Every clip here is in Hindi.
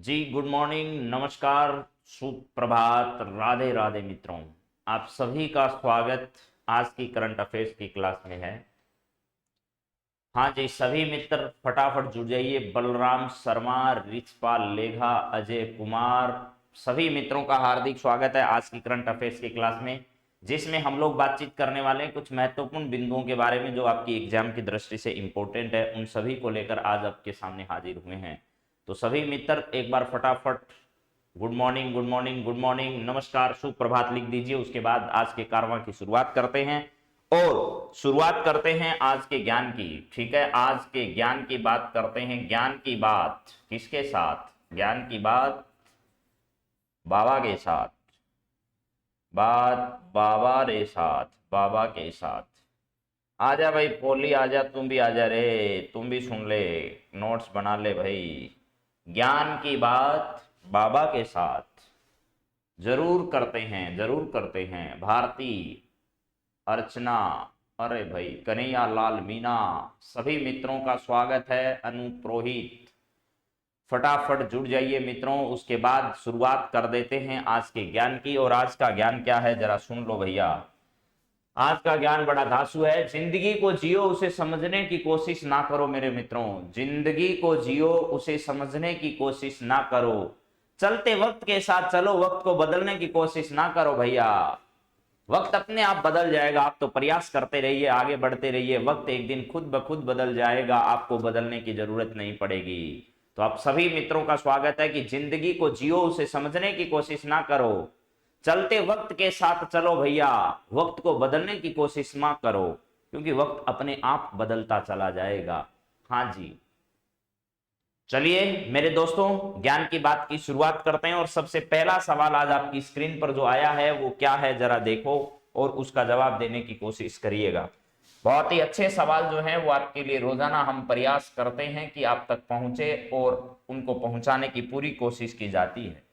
जी गुड मॉर्निंग, नमस्कार, सुप्रभात, राधे राधे मित्रों। आप सभी का स्वागत आज की करंट अफेयर्स की क्लास में है। हाँ जी, सभी मित्र फटाफट जुड़ जाइए। बलराम शर्मा, रिचपाल लेघा, अजय कुमार, सभी मित्रों का हार्दिक स्वागत है आज की करंट अफेयर्स की क्लास में, जिसमें हम लोग बातचीत करने वाले हैं कुछ महत्वपूर्ण बिंदुओं के बारे में जो आपकी एग्जाम की दृष्टि से इंपॉर्टेंट है। उन सभी को लेकर आज आपके सामने हाजिर हुए हैं। तो सभी मित्र एक बार फटाफट good morning, good morning, good morning, नमस्कार, सुप्रभात लिख दीजिए। उसके बाद आज के कारवां की शुरुआत करते हैं और शुरुआत करते हैं आज के ज्ञान की। ठीक है, आज के ज्ञान की बात करते हैं। ज्ञान की बात किसके साथ? ज्ञान की बात बाबा के साथ। बात बाबा रे साथ, बाबा के साथ। आजा भाई पोली, आजा, तुम भी आजा रे, तुम भी सुन ले, नोट्स बना ले भाई। ज्ञान की बात बाबा के साथ जरूर करते हैं, जरूर करते हैं। भारती, अर्चना, अरे भाई कन्हैया लाल मीना, सभी मित्रों का स्वागत है। अनुपुरोहित, फटाफट जुड़ जाइए मित्रों। उसके बाद शुरुआत कर देते हैं आज के ज्ञान की। और आज का ज्ञान क्या है जरा सुन लो भैया। आज का ज्ञान बड़ा धांसू है। जिंदगी को जियो, उसे समझने की कोशिश ना करो मेरे मित्रों। जिंदगी को जियो, उसे समझने की कोशिश ना करो। चलते वक्त के साथ चलो, वक्त को बदलने की कोशिश ना करो भैया। वक्त अपने आप बदल जाएगा, आप तो प्रयास करते रहिए, आगे बढ़ते रहिए। वक्त एक दिन खुद ब खुद बदल जाएगा, आपको बदलने की जरूरत नहीं पड़ेगी। तो आप सभी मित्रों का स्वागत है कि जिंदगी को जियो, उसे समझने की कोशिश ना करो। चलते वक्त के साथ चलो भैया, वक्त को बदलने की कोशिश मत करो, क्योंकि वक्त अपने आप बदलता चला जाएगा। हाँ जी, चलिए मेरे दोस्तों, ज्ञान की बात की शुरुआत करते हैं। और सबसे पहला सवाल आज आपकी स्क्रीन पर जो आया है वो क्या है जरा देखो और उसका जवाब देने की कोशिश करिएगा। बहुत ही अच्छे सवाल जो है वो आपके लिए रोजाना हम प्रयास करते हैं कि आप तक पहुंचे और उनको पहुंचाने की पूरी कोशिश की जाती है।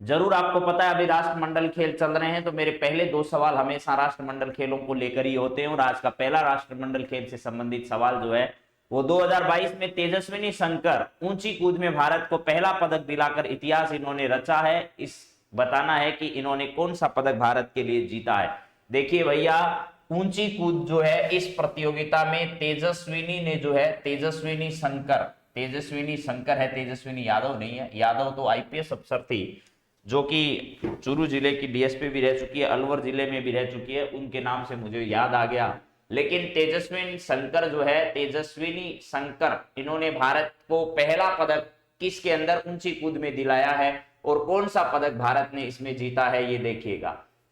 जरूर आपको पता है अभी राष्ट्रमंडल खेल चल रहे हैं, तो मेरे पहले दो सवाल हमेशा राष्ट्रमंडल खेलों को लेकर ही होते हैं। और आज का पहला राष्ट्रमंडल खेल से संबंधित सवाल जो है वो 2022 में तेजस्विनी शंकर ऊंची कूद में भारत को पहला पदक दिलाकर इतिहास इन्होंने रचा है। इस बताना है कि इन्होंने कौन सा पदक भारत के लिए जीता है। देखिए भैया, ऊंची कूद जो है इस प्रतियोगिता में तेजस्विनी ने जो है, तेजस्विनी शंकर, तेजस्विनी शंकर है, तेजस्विनी यादव नहीं है। यादव तो आईपीएस अफसर थी जो कि चूरू जिले की डीएसपी भी रह चुकी है, अलवर जिले में भी रह चुकी है, उनके नाम से मुझे याद आ गया। लेकिन तेजस्विनी शंकर जो है, तेजस्विनी शंकर, इन्होंने भारत को पहला पदक किसके अंदर, ऊंची कूद में दिलाया है। और कौन सा पदक भारत ने इसमें जीता है ये देखिएगा।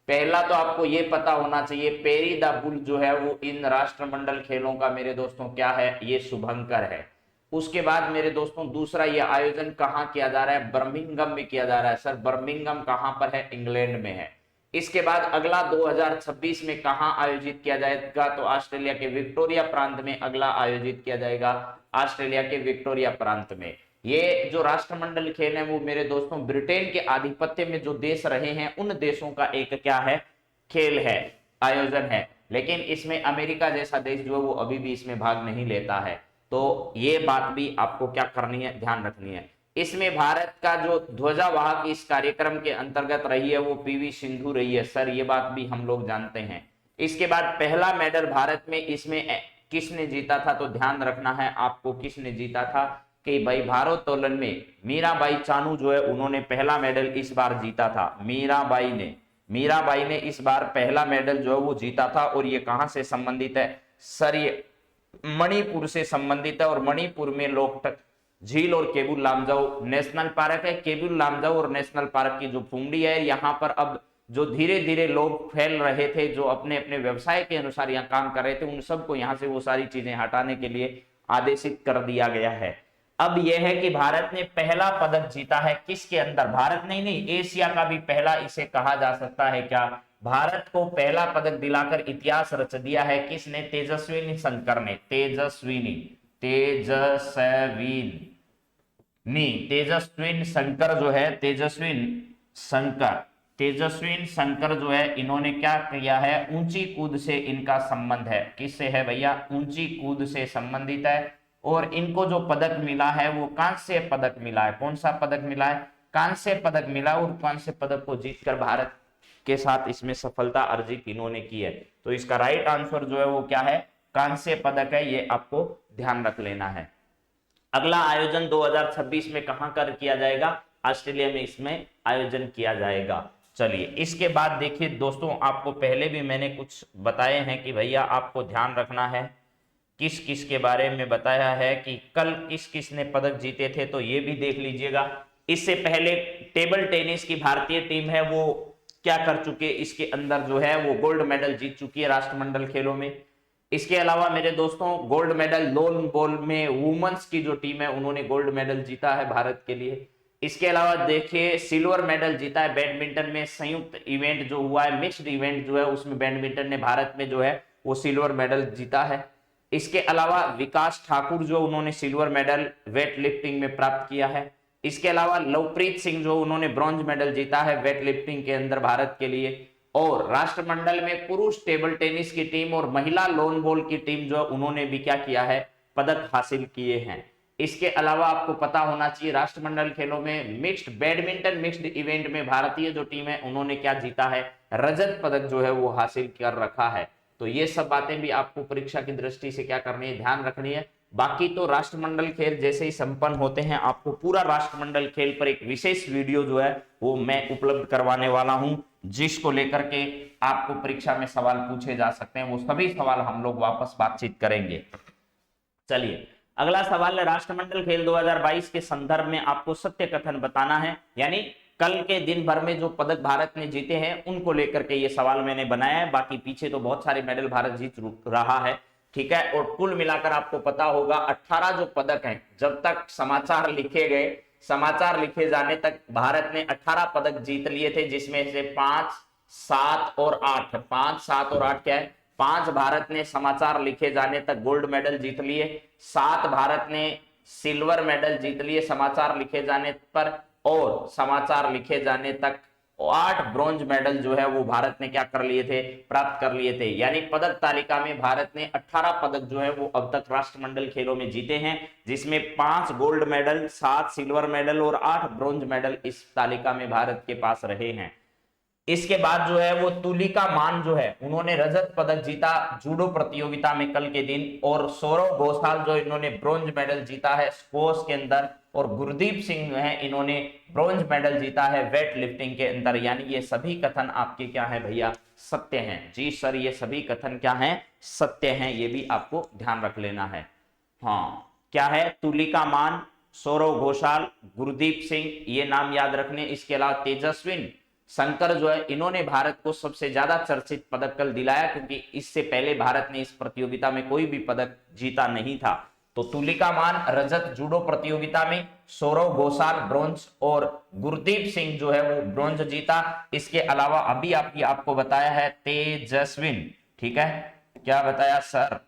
पहला तो आपको ये पता होना चाहिए, पेरी द बुल जो है वो इन राष्ट्रमंडल खेलों का मेरे दोस्तों क्या है, ये शुभंकर है। उसके बाद मेरे दोस्तों दूसरा, ये आयोजन कहाँ किया जा रहा है, बर्मिंघम में किया जा रहा है। सर बर्मिंघम कहां पर है, इंग्लैंड में है। इसके बाद अगला 2026 में कहां आयोजित किया जाएगा, तो ऑस्ट्रेलिया के विक्टोरिया प्रांत में अगला आयोजित किया जाएगा, ऑस्ट्रेलिया के विक्टोरिया प्रांत में। ये जो राष्ट्रमंडल खेल है वो मेरे दोस्तों ब्रिटेन के आधिपत्य में जो देश रहे हैं उन देशों का एक क्या है, खेल है, आयोजन है। लेकिन इसमें अमेरिका जैसा देश जो है वो अभी भी इसमें भाग नहीं लेता है। तो ये बात भी आपको क्या करनी है, ध्यान रखनी है। इसमें भारत का जो ध्वजावाहक इस कार्यक्रम के अंतर्गत रही है वो पीवी सिंधु रही है। सर ये बात भी हम लोग जानते हैं। इसके बाद पहला मेडल भारत में इसमें किसने जीता था, तो ध्यान रखना है आपको किसने जीता था कि भाई भारोत्तोलन में मीराबाई चानू जो है उन्होंने पहला मेडल इस बार जीता था। मीराबाई ने इस बार पहला मेडल जो है वो जीता था। और ये कहां से संबंधित है सर, ये मणिपुर से संबंधित है। और मणिपुर में लोकटक झील और केबुल लामजाओ नेशनल पार्क है। केबुल लामजाओ और नेशनल पार्क की जो पुंगड़ी है, यहाँ पर अब जो धीरे धीरे लोग फैल रहे थे, जो अपने अपने व्यवसाय के अनुसार यहाँ काम कर रहे थे, उन सबको यहाँ से वो सारी चीजें हटाने के लिए आदेशित कर दिया गया है। अब यह है कि भारत ने पहला पदक जीता है किसके अंदर, भारत नहीं, एशिया का भी पहला इसे कहा जा सकता है क्या, भारत को पहला पदक दिलाकर इतिहास रच दिया है किसने, तेजस्विनी शंकर ने। तेजस्विन शंकर जो है, तेजस्विन शंकर जो है, इन्होंने क्या किया है, ऊंची कूद से इनका संबंध है। किससे है भैया, ऊंची कूद से संबंधित है। और इनको जो पदक मिला है वो कांस्य पदक मिला है। कौन सा पदक मिला है? कांस्य पदक मिला, और कांस्य पदक को जीतकर भारत के साथ इसमें सफलता अर्जित इन्होंने की है। तो इसका राइट आंसर जो है वो क्या है? कांस्य पदक है, ये आपको ध्यान रख लेना है। अगला आयोजन 2026 में कहां कर किया जाएगा? ऑस्ट्रेलिया में इसमें आयोजन किया जाएगा। चलिए इसके बाद देखिए दोस्तों, आपको पहले भी मैंने कुछ बताए हैं कि भैया आपको ध्यान रखना है, किस किस के बारे में बताया है कि कल किस किस ने पदक जीते थे, तो ये भी देख लीजिएगा। इससे पहले टेबल टेनिस की भारतीय टीम है वो क्या कर चुके, इसके अंदर जो है वो गोल्ड मेडल जीत चुकी है राष्ट्रमंडल खेलों में। इसके अलावा मेरे दोस्तों गोल्ड मेडल लोन बॉल में वुमेन्स की जो टीम है उन्होंने गोल्ड मेडल जीता है भारत के लिए। इसके अलावा देखिए सिल्वर मेडल जीता है बैडमिंटन में, संयुक्त इवेंट जो हुआ है, मिक्स्ड इवेंट जो है उसमें बैडमिंटन ने भारत में जो है वो सिल्वर मेडल जीता है। इसके अलावा विकास ठाकुर जो उन्होंने सिल्वर मेडल वेट लिफ्टिंग में प्राप्त किया है। इसके अलावा लवप्रीत सिंह जो उन्होंने ब्रॉन्ज मेडल जीता है वेट लिफ्टिंग के अंदर भारत के लिए। और राष्ट्रमंडल में पुरुष टेबल टेनिस की टीम और महिला लोन बॉल की टीम जो उन्होंने भी क्या किया है? पदक हासिल किए हैं। इसके अलावा आपको पता होना चाहिए राष्ट्रमंडल खेलों में मिक्स्ड बैडमिंटन मिक्स्ड इवेंट में भारतीय जो टीम है उन्होंने क्या जीता है? रजत पदक जो है वो हासिल कर रखा है। तो ये सब बातें भी आपको परीक्षा की दृष्टि से क्या करनी है? ध्यान रखनी है। बाकी तो राष्ट्रमंडल खेल जैसे ही संपन्न होते हैं आपको पूरा राष्ट्रमंडल खेल पर एक विशेष वीडियो जो है वो मैं उपलब्ध करवाने वाला हूं, जिसको लेकर के आपको परीक्षा में सवाल पूछे जा सकते हैं। वो सभी सवाल हम लोग वापस बातचीत करेंगे। चलिए अगला सवाल है, राष्ट्रमंडल खेल 2022 के संदर्भ में आपको सत्य कथन बताना है, यानी कल के दिन भर में जो पदक भारत ने जीते हैं उनको लेकर के ये सवाल मैंने बनाया है। बाकी पीछे तो बहुत सारे मेडल भारत जीत रहा है, ठीक है। और कुल मिलाकर आपको पता होगा 18 जो पदक हैं, जब तक समाचार लिखे गए, समाचार लिखे जाने तक भारत ने 18 पदक जीत लिए थे, जिसमें से 5, 7 और 8, 5, 7 और 8 क्या है? 5 भारत ने समाचार लिखे जाने तक गोल्ड मेडल जीत लिए, 7 भारत ने सिल्वर मेडल जीत लिए समाचार लिखे जाने पर, और समाचार लिखे जाने तक 8 ब्रॉन्ज मेडल जो है वो भारत ने क्या कर लिए थे? प्राप्त कर लिए थे। यानी पदक तालिका में भारत ने 18 पदक जो है वो अब तक राष्ट्रमंडल खेलों में जीते हैं, जिसमें 5 गोल्ड मेडल, 7 सिल्वर मेडल और 8 ब्रॉन्ज मेडल इस तालिका में भारत के पास रहे हैं। इसके बाद जो है वो तुलिका मान जो है उन्होंने रजत पदक जीता जूडो प्रतियोगिता में कल के दिन, और सौरव घोषाल जो इन्होंने ब्रॉन्ज मेडल जीता है स्क्वॉश के अंदर, और गुरदीप सिंह है इन्होंने ब्रॉन्ज मेडल जीता है वेट लिफ्टिंग के अंदर। यानी ये सभी कथन आपके क्या है भैया? सत्य हैं। जी सर ये सभी कथन क्या है? सत्य हैं। ये भी आपको ध्यान रख लेना है। हाँ क्या है? तुलिका मान, सौरव घोषाल, गुरदीप सिंह, ये नाम याद रखने। इसके अलावा तेजस्विन शंकर जो है इन्होंने भारत को सबसे ज्यादा चर्चित पदक कल दिलाया, क्योंकि इससे पहले भारत ने इस प्रतियोगिता में कोई भी पदक जीता नहीं था। तो तुलिका मान रजत जूडो प्रतियोगिता में, सौरव घोषाल ब्रॉन्ज और गुरदीप सिंह जो है वो ब्रॉन्ज जीता। इसके अलावा अभी आपको बताया है तेजस्विन, ठीक है, क्या बताया सर?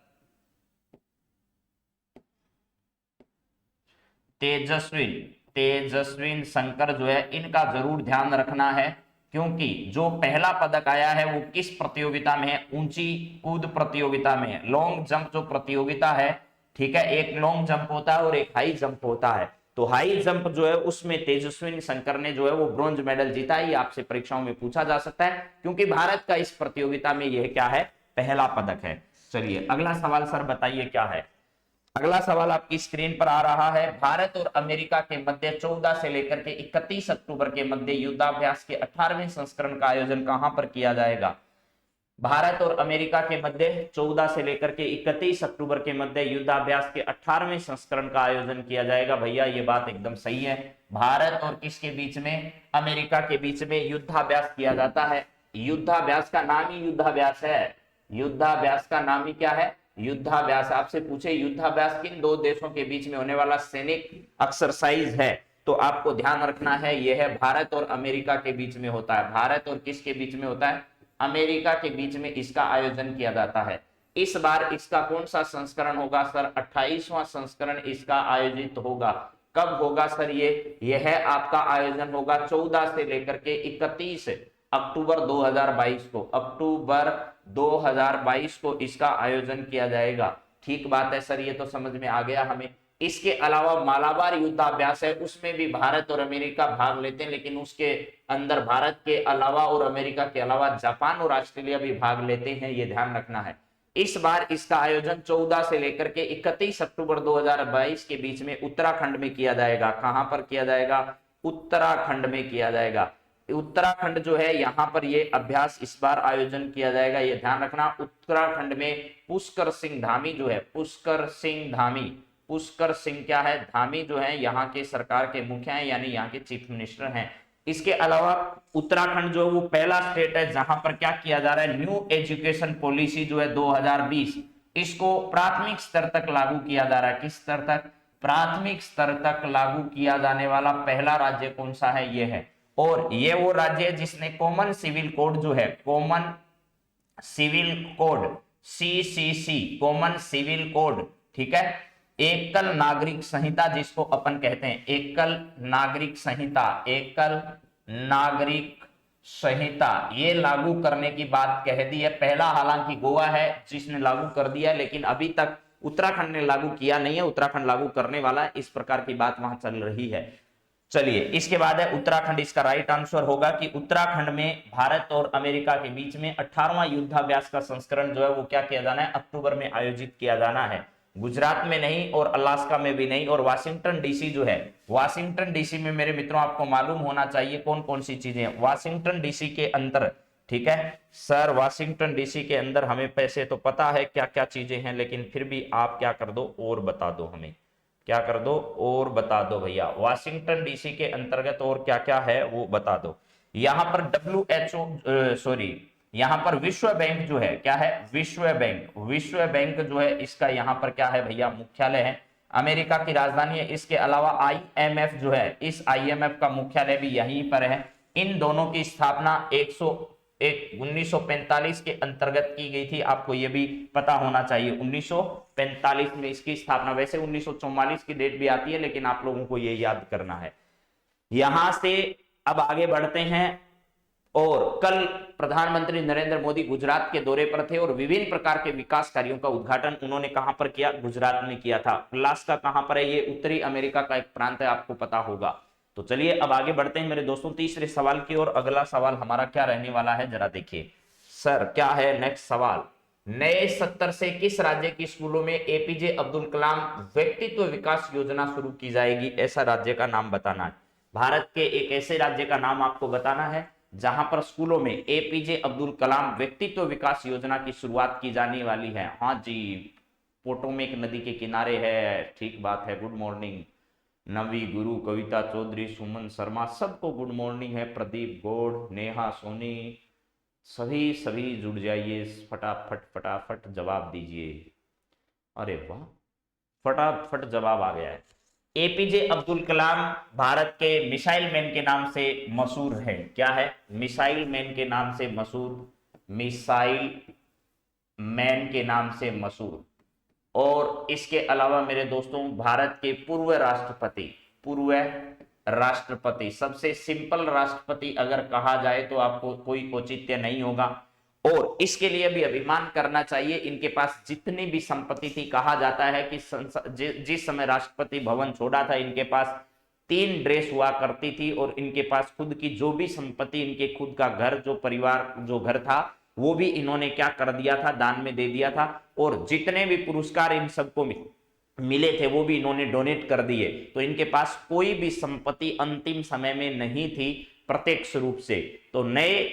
तेजस्विन शंकर जो है इनका जरूर ध्यान रखना है, क्योंकि जो पहला पदक आया है वो किस प्रतियोगिता में है? ऊंची कूद प्रतियोगिता में है। लॉन्ग जंप जो प्रतियोगिता है, ठीक है, एक लॉन्ग जंप होता है और एक हाई जंप होता है। तो हाई जंप जो है उसमें तेजस्विनी शंकर ने जो है वो ब्रॉन्ज मेडल जीता। ये आपसे परीक्षाओं में पूछा जा सकता है, क्योंकि भारत का इस प्रतियोगिता में यह क्या है? पहला पदक है। चलिए अगला सवाल सर बताइए क्या है? अगला सवाल आपकी स्क्रीन पर आ रहा है। भारत और अमेरिका के मध्य 14 से लेकर के 31 अक्टूबर के मध्य युद्धाभ्यास के 18वें संस्करण का आयोजन कहां पर किया जाएगा? भारत और अमेरिका के मध्य 14 से लेकर के 31 अक्टूबर के मध्य युद्धाभ्यास के 18वें संस्करण का आयोजन किया जाएगा। भैया ये बात एकदम सही है। भारत और किसके बीच में? अमेरिका के बीच में युद्धाभ्यास किया जाता है। युद्धाभ्यास का नाम ही युद्धाभ्यास है। युद्धाभ्यास का नाम ही क्या है? युद्धाभ्यास। आपसे पूछे युद्धाभ्यास किन दो देशों के बीच में होने वाला सैनिक एक्सरसाइज है, तो आपको ध्यान रखना है यह है भारत और अमेरिका के बीच में होता है। भारत और किसके बीच में होता है? अमेरिका के बीच में इसका आयोजन किया जाता है। इस बार इसका कौन सा संस्करण होगा सर? 28वां संस्करण इसका आयोजित होगा। कब होगा सर ये? यह आपका आयोजन होगा 14 से लेकर के 31 अक्टूबर 2022 को। अक्टूबर 2022 को इसका आयोजन किया जाएगा। ठीक बात है सर, ये तो समझ में आ गया हमें। इसके अलावा मालाबार युद्धाभ्यास है, उसमें भी भारत और अमेरिका भाग लेते हैं, लेकिन उसके अंदर भारत के अलावा और अमेरिका के अलावा जापान और ऑस्ट्रेलिया भी भाग लेते हैं, ये ध्यान रखना है। इस बार इसका आयोजन 14 से लेकर के 31 अक्टूबर 2022 के बीच में उत्तराखंड में किया जाएगा। कहां पर किया जाएगा? उत्तराखंड में किया जाएगा। उत्तराखंड जो है यहाँ पर ये अभ्यास इस बार आयोजन किया जाएगा, ये ध्यान रखना। उत्तराखंड में पुष्कर सिंह धामी जो है, पुष्कर सिंह धामी, पुष्कर सिंह क्या है? धामी जो है यहाँ के सरकार के मुखिया हैं, यानी यहाँ के चीफ मिनिस्टर हैं। इसके अलावा उत्तराखंड जो वो पहला स्टेट है जहां पर क्या किया जा रहा है, न्यू एजुकेशन पॉलिसी जो है 2020, इसको प्राथमिक स्तर तक लागू किया जा रहा है। किस स्तर तक? प्राथमिक स्तर तक लागू किया जाने वाला पहला राज्य कौन सा है? ये है। और ये वो राज्य है जिसने कॉमन सिविल कोड जो है, common civil code CCC, common civil code, ठीक है, एकल नागरिक संहिता जिसको अपन कहते हैं, एकल नागरिक संहिता, एकल नागरिक संहिता, ये लागू करने की बात कह दी है। पहला हालांकि गोवा है जिसने लागू कर दिया, लेकिन अभी तक उत्तराखंड ने लागू किया नहीं है, उत्तराखंड लागू करने वाला है, इस प्रकार की बात वहां चल रही है। चलिए, इसके बाद है उत्तराखंड। इसका राइट आंसर होगा कि उत्तराखंड में भारत और अमेरिका के बीच में 18वां युद्धाभ्यास का संस्करण जो है वो क्या किया जाना है? अक्टूबर में आयोजित किया जाना है। गुजरात में नहीं और अलास्का में भी नहीं, और वाशिंगटन डीसी जो है, वाशिंगटन डीसी में मेरे मित्रों आपको मालूम होना चाहिए कौन कौन सी चीजें हैं वाशिंगटन डीसी के अंदर, ठीक है सर। वाशिंगटन डीसी के अंदर हमें पैसे तो पता है क्या क्या चीजें हैं, लेकिन फिर भी आप क्या कर दो और बता दो, हमें क्या कर दो और बता दो भैया, वाशिंगटन डीसी के अंतर्गत और क्या क्या है वो बता दो। यहां पर WHO सॉरी, यहां पर विश्व बैंक जो है, क्या है? विश्व बैंक, विश्व बैंक जो है इसका यहां पर क्या है भैया? मुख्यालय है, अमेरिका की राजधानी है। इसके अलावा IMF जो है, इस IMF का मुख्यालय भी यहीं पर है। इन दोनों की स्थापना 1945 के अंतर्गत की गई थी, आपको यह भी पता होना चाहिए। 1945 में इसकी स्थापना, वैसे 1944 की डेट भी आती है, लेकिन आप लोगों को यह याद करना है। यहां से अब आगे बढ़ते हैं, और कल प्रधानमंत्री नरेंद्र मोदी गुजरात के दौरे पर थे और विभिन्न प्रकार के विकास कार्यों का उद्घाटन उन्होंने कहां पर किया? गुजरात में किया था। अलास्का कहां पर है? ये उत्तरी अमेरिका का एक प्रांत है, आपको पता होगा। तो चलिए अब आगे बढ़ते हैं मेरे दोस्तों तीसरे सवाल की ओर। अगला सवाल हमारा क्या रहने वाला है, जरा देखिए सर, क्या है नेक्स्ट सवाल। नए सत्र से किस राज्य की स्कूलों में APJ अब्दुल कलाम व्यक्तित्व विकास योजना शुरू की जाएगी? ऐसा राज्य का नाम बताना है। भारत के एक ऐसे राज्य का नाम आपको बताना है जहां पर स्कूलों में APJ अब्दुल कलाम व्यक्तित्व विकास योजना की शुरुआत की जाने वाली है। हाँ जी, पोटोमेक नदी के किनारे है, ठीक बात है। गुड मॉर्निंग नवी, गुरु, कविता चौधरी, सुमन शर्मा, सबको गुड मॉर्निंग है। प्रदीप गौड़, नेहा सोनी, सभी सभी जुड़ जाइए, फटाफट फटाफट जवाब दीजिए। अरे वाह, फटाफट जवाब आ गया है। APJ अब्दुल कलाम भारत के मिसाइल मैन के नाम से मशहूर है। क्या है? मिसाइल मैन के नाम से मशहूर, मिसाइल मैन के नाम से मशहूर। और इसके अलावा मेरे दोस्तों भारत के पूर्व राष्ट्रपति, सबसे सिंपल राष्ट्रपति अगर कहा जाए तो आपको कोई औचित्य नहीं होगा। और इसके लिए भी अभिमान करना चाहिए, इनके पास जितनी भी संपत्ति थी, कहा जाता है कि जिस समय राष्ट्रपति भवन छोड़ा था इनके पास 3 ड्रेस हुआ करती थी, और इनके पास खुद की जो भी संपत्ति, इनके खुद का घर, जो परिवार जो घर था वो भी इन्होंने क्या कर दिया था? दान में दे दिया था। और जितने भी पुरस्कार इन सबको मिले थे वो भी इन्होंने डोनेट कर दिए। तो इनके पास कोई भी संपत्ति अंतिम समय में नहीं थी प्रत्यक्ष रूप से। तो नए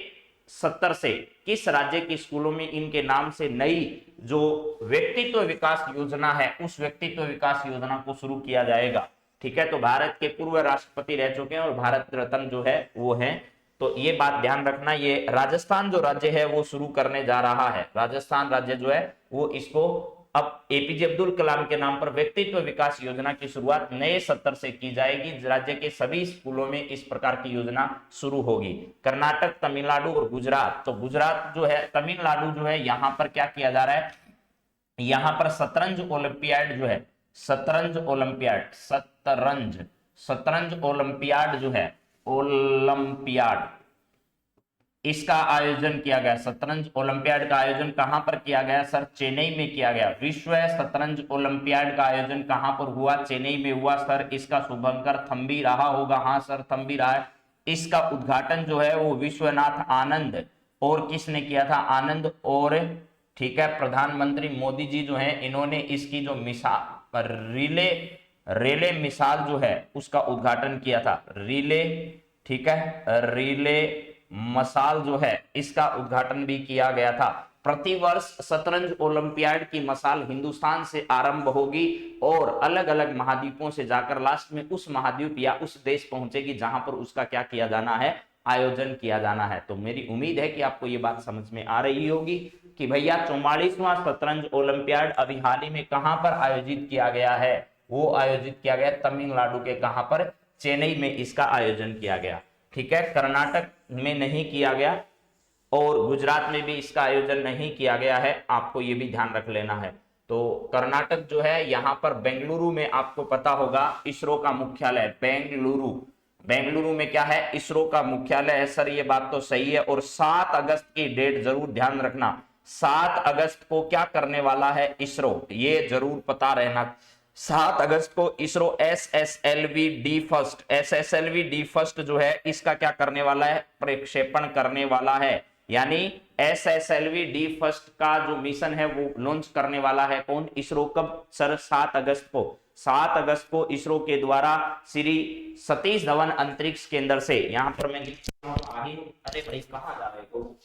सत्र से किस राज्य के स्कूलों में इनके नाम से नई जो व्यक्तित्व विकास योजना है, उस व्यक्तित्व विकास योजना को शुरू किया जाएगा? ठीक है, तो भारत के पूर्व राष्ट्रपति रह चुके हैं और भारत रत्न जो है वो है। तो ये बात ध्यान रखना, ये राजस्थान जो राज्य है वो शुरू करने जा रहा है। राजस्थान राज्य जो है वो इसको अब APJ अब्दुल कलाम के नाम पर व्यक्तित्व विकास योजना की शुरुआत नए सत्र से की जाएगी। राज्य के सभी स्कूलों में इस प्रकार की योजना शुरू होगी। कर्नाटक, तमिलनाडु और गुजरात, तो गुजरात जो है, तमिलनाडु जो है, यहां पर क्या किया जा रहा है? यहां पर शतरंज ओलंपियाड जो है, शतरंज ओलंपियाड, शतरंज ओलंपियाड जो है, ओलंपियाड इसका आयोजन किया गया। शतरंज ओलंपियाड का आयोजन कहां पर किया गया सर? चेन्नई में किया गया। विश्व शतरंज ओलंपियाड का आयोजन कहां पर हुआ? चेन्नई में हुआ सर। इसका शुभंकर थम्बी रहा होगा। हाँ सर, थम्बी रहा है। इसका उद्घाटन जो है वो विश्वनाथ आनंद और किसने किया था? आनंद और, ठीक है, प्रधानमंत्री मोदी जी जो है इन्होंने इसकी जो मिसाल रिले रिले मिसाल जो है उसका उद्घाटन किया था। रिले, ठीक है, रिले मसाल जो है इसका उद्घाटन भी किया गया था। प्रतिवर्ष शतरंज ओलंपियाड की मसाल हिंदुस्तान से आरंभ होगी और अलग अलग महाद्वीपों से जाकर लास्ट में उस महाद्वीप या उस देश पहुंचेगी जहां पर उसका क्या किया जाना है? आयोजन किया जाना है। तो मेरी उम्मीद है कि आपको ये बात समझ में आ रही होगी कि भैया 44वां शतरंज ओलंपियाड अभी हाल ही में कहां पर आयोजित किया गया है? वो आयोजित किया गया तमिलनाडु के कहां पर? चेन्नई में इसका आयोजन किया गया। ठीक है, कर्नाटक में नहीं किया गया और गुजरात में भी इसका आयोजन नहीं किया गया है, आपको ये भी ध्यान रख लेना है। तो कर्नाटक जो है यहां पर बेंगलुरु में, आपको पता होगा इसरो का मुख्यालय बेंगलुरु। बेंगलुरु में क्या है? इसरो का मुख्यालय है सर, ये बात तो सही है। और 7 अगस्त की डेट जरूर ध्यान रखना, 7 अगस्त को क्या करने वाला है इसरो, ये जरूर पता रहना। 7 अगस्त को इसरो एसएसएलवी डी फर्स्ट जो है इसका क्या करने वाला है? प्रक्षेपण करने वाला है। यानी एसएसएलवी डी फर्स्ट का जो मिशन है वो लॉन्च करने वाला है कौन? इसरो। कब सर? 7 अगस्त को। 7 अगस्त को इसरो के द्वारा श्री सतीश धवन अंतरिक्ष केंद्र से, यहां पर मैं अरे भाई कहां जा रहे हो?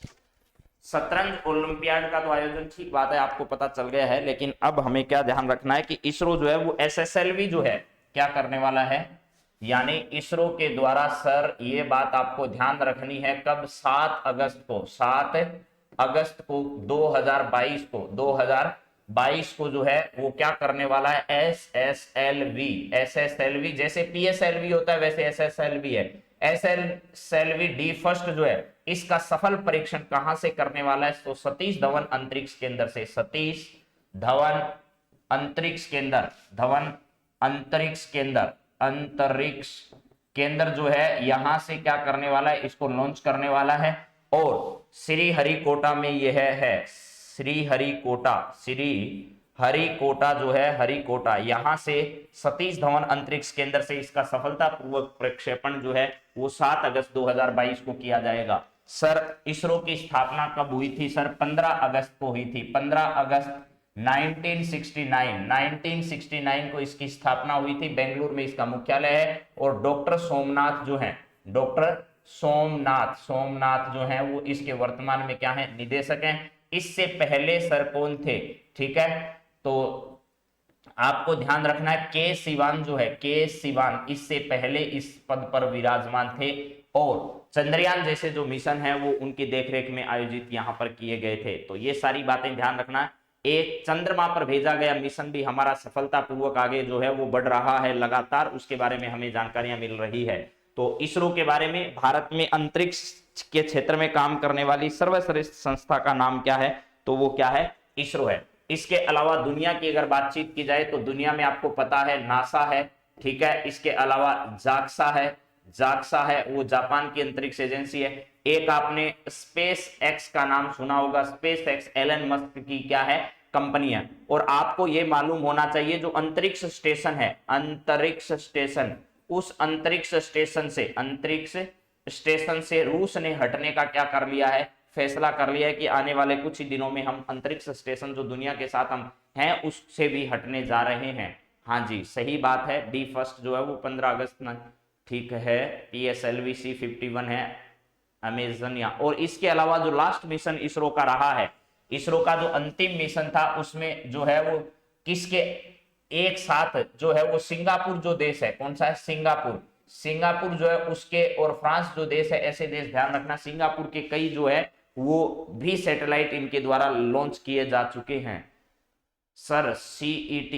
शतरंज ओलंपियाड का तो आयोजन, ठीक बात है, आपको पता चल गया है, लेकिन अब हमें क्या ध्यान रखना है कि इसरो जो है वो एसएसएलवी जो है क्या करने वाला है? यानी इसरो के द्वारा सर, ये बात आपको ध्यान रखनी है, कब? 7 अगस्त को। 7 अगस्त को 2022 को जो है वो क्या करने वाला है? एसएसएलवी जैसे पीएसएलवी होता है वैसे एसएसएलवी है। एसएसएलवी डी फर्स्ट जो है इसका सफल परीक्षण कहां से करने वाला है? तो सतीश धवन अंतरिक्ष केंद्र से। सतीश धवन अंतरिक्ष केंद्र, धवन अंतरिक्ष केंद्र जो है यहां से क्या करने वाला है? इसको लॉन्च करने वाला है। और श्रीहरिकोटा में यह है श्रीहरिकोटा जो है, हरिकोटा, यहां से सतीश धवन अंतरिक्ष केंद्र से इसका सफलतापूर्वक प्रक्षेपण जो है वो 7 अगस्त 2022 को किया जाएगा। सर इसरो की स्थापना कब हुई थी सर? 15 अगस्त को हुई थी। 15 अगस्त 1969 को इसकी स्थापना हुई थी। बेंगलुरु में इसका मुख्यालय है। और डॉक्टर सोमनाथ जो है, डॉक्टर सोमनाथ जो है वो इसके वर्तमान में क्या है? निदेशक हैं। इससे पहले सर कौन थे? ठीक है, तो आपको ध्यान रखना है के सिवान जो है, के सिवान इससे पहले इस पद पर विराजमान थे। और चंद्रयान जैसे जो मिशन है वो उनकी देखरेख में आयोजित यहां पर किए गए थे। तो ये सारी बातें ध्यान रखना। एक चंद्रमा पर भेजा गया मिशन भी हमारा सफलतापूर्वक आगे जो है वो बढ़ रहा है लगातार, उसके बारे में हमें जानकारियां मिल रही है। तो इसरो के बारे में, भारत में अंतरिक्ष के क्षेत्र में काम करने वाली सर्वश्रेष्ठ संस्था का नाम क्या है? तो वो क्या है? इसरो है। इसके अलावा दुनिया की अगर बातचीत की जाए तो दुनिया में आपको पता है नासा है, ठीक है, इसके अलावा जाक्सा है, वो जापान की अंतरिक्ष एजेंसी है। एक आपने स्पेस एक्स का नाम सुना होगा, स्पेस एक्स एलन मस्क की क्या है? कंपनी है। और आपको ये मालूम होना चाहिए जो अंतरिक्ष स्टेशन है, अंतरिक्ष स्टेशन, उस अंतरिक्ष स्टेशन से रूस ने हटने का क्या कर लिया है? फैसला कर लिया है कि आने वाले कुछ ही दिनों में हम अंतरिक्ष स्टेशन जो दुनिया के साथ हम हैं उससे भी हटने जा रहे हैं। हाँ जी, सही बात है। डी फर्स्ट जो है वो 15 अगस्त ना, ठीक है। PSLV C51 है अमेजन या। और इसके अलावा जो लास्ट मिशन इसरो का रहा है, इसरो का जो अंतिम मिशन था उसमें जो है वो किसके एक साथ जो है वो सिंगापुर जो देश है, कौन सा है? सिंगापुर जो है उसके, और फ्रांस जो देश है, ऐसे देश ध्यान रखना, सिंगापुर के कई जो है वो भी सैटेलाइट इनके द्वारा लॉन्च किए जा चुके हैं। सर CET,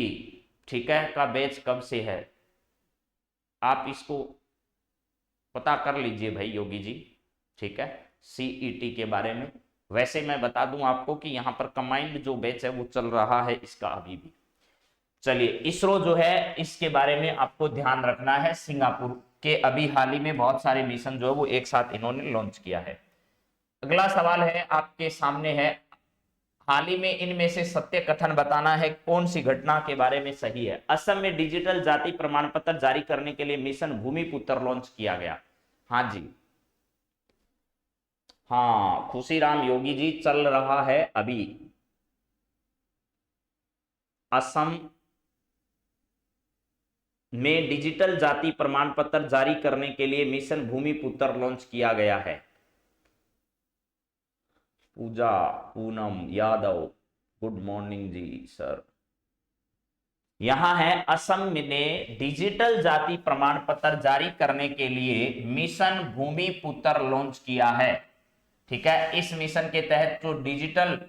ठीक है, का बैच कब से है? आप इसको पता कर लीजिए भाई योगी जी, ठीक है, CET के बारे में। वैसे मैं बता दूं आपको कि यहां पर कंबाइंड जो बैच है वो चल रहा है इसका अभी भी। चलिए, इसरो जो है इसके बारे में आपको ध्यान रखना है। सिंगापुर के अभी हाल ही में बहुत सारे मिशन जो है वो एक साथ इन्होंने लॉन्च किया है। अगला सवाल है आपके सामने है, हाल ही में इनमें से सत्य कथन बताना है, कौन सी घटना के बारे में सही है। असम में डिजिटल जाति प्रमाण पत्र जारी करने के लिए मिशन भूमिपुत्र लॉन्च किया गया। हाँ जी, हाँ, खुशीराम योगी जी चल रहा है अभी। असम में डिजिटल जाति प्रमाण पत्र जारी करने के लिए मिशन भूमिपुत्र लॉन्च किया गया है। पूजा पूनम यादव, गुड मॉर्निंग जी सर। यहां है, असम ने डिजिटल जाति प्रमाण पत्र जारी करने के लिए मिशन भूमिपुत्र लॉन्च किया है। ठीक है, इस मिशन के तहत जो डिजिटल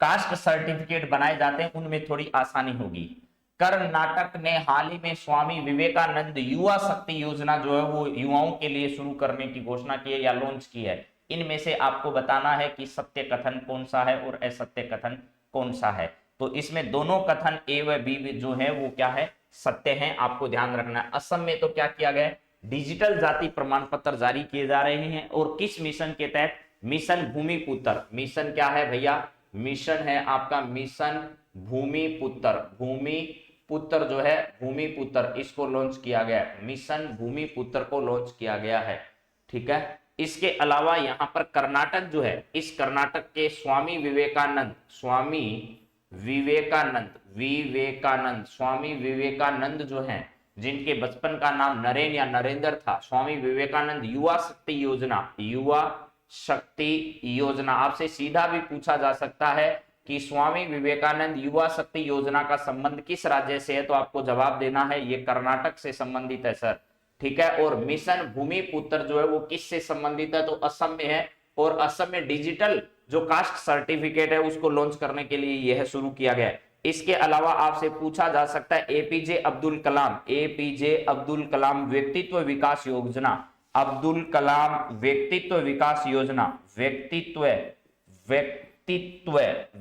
कास्ट सर्टिफिकेट बनाए जाते हैं उनमें थोड़ी आसानी होगी। कर्नाटक ने हाल ही में स्वामी विवेकानंद युवा शक्ति योजना जो है वो युवाओं के लिए शुरू करने की घोषणा की है या लॉन्च की है। इनमें से आपको बताना है कि सत्य कथन कौन सा है और असत्य कथन कौन सा है। तो इसमें दोनों कथन ए व बी जो है वो क्या है, सत्य है, आपको ध्यान रखना है। असम में तो क्या किया गया, डिजिटल जाति प्रमाण पत्र जारी किए जा रहे हैं, और किस मिशन के तहत, मिशन भूमिपुत्र। मिशन क्या है भैया, मिशन है आपका मिशन भूमिपुत्र। भूमिपुत्र जो है, भूमिपुत्र इसको लॉन्च किया गया, मिशन भूमिपुत्र को लॉन्च किया गया है। ठीक है, इसके अलावा यहां पर कर्नाटक जो है, इस कर्नाटक के स्वामी विवेकानंद, स्वामी विवेकानंद जो हैं, जिनके बचपन का नाम नरेन या नरेंद्र था, स्वामी विवेकानंद युवा शक्ति योजना। आपसे सीधा भी पूछा जा सकता है कि स्वामी विवेकानंद युवा शक्ति योजना का संबंध किस राज्य से है, तो आपको जवाब देना है ये कर्नाटक से संबंधित है सर। ठीक है, और मिशन भूमिपुत्र जो है वो किससे संबंधित है, तो असम में है, और असम में डिजिटल जो कास्ट सर्टिफिकेट है उसको लॉन्च करने के लिए यह शुरू किया गया है। इसके अलावा आपसे पूछा जा सकता है एपीजे अब्दुल कलाम व्यक्तित्व विकास योजना, अब्दुल कलाम व्यक्तित्व विकास योजना, व्यक्तित्व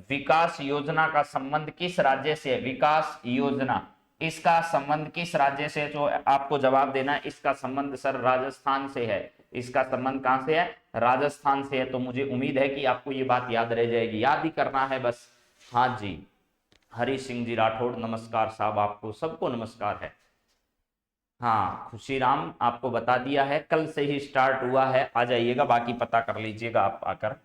विकास योजना का संबंध किस राज्य से है, विकास योजना, इसका संबंध किस राज्य से, जो आपको जवाब देना है, इसका संबंध सर राजस्थान से है। इसका संबंध कहां से है, राजस्थान से है। तो मुझे उम्मीद है कि आपको ये बात याद रह जाएगी, याद ही करना है बस। हाँ जी, हरी सिंह जी राठौड़ नमस्कार साहब, आपको सबको नमस्कार है। हाँ, खुशीराम आपको बता दिया है, कल से ही स्टार्ट हुआ है, आ जाइएगा, बाकी पता कर लीजिएगा आप आकर।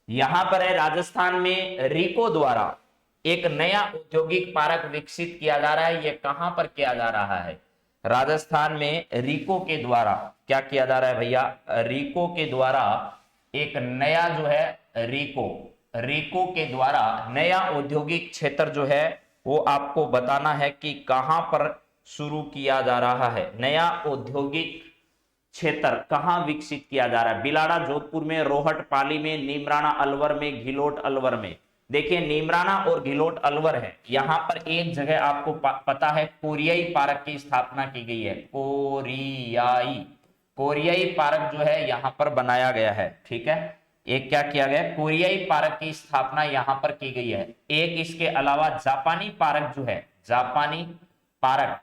यहां पर है, राजस्थान में रीको द्वारा एक नया औद्योगिक पार्क विकसित किया जा रहा है। ये कहां पर किया जा रहा है, राजस्थान में रीको के द्वारा क्या किया जा रहा है भैया, रीको के द्वारा एक नया जो है, रीको के द्वारा नया औद्योगिक क्षेत्र जो है वो आपको बताना है कि कहां पर शुरू किया जा रहा है। नया औद्योगिक क्षेत्र कहां विकसित किया जा रहा है, बिलाड़ा जोधपुर में, रोहट पाली में, नीमराणा अलवर में, घिलोट अलवर में। देखिए नीमराणा और घिलोट अलवर है, यहां पर एक जगह आपको पता है कोरियाई पार्क की स्थापना की गई है, कोरियाई पार्क जो है यहां पर बनाया गया है। ठीक है, एक क्या किया गया, कोरियाई पार्क की स्थापना यहां पर की गई है। एक इसके अलावा जापानी पार्क जो है, जापानी पार्क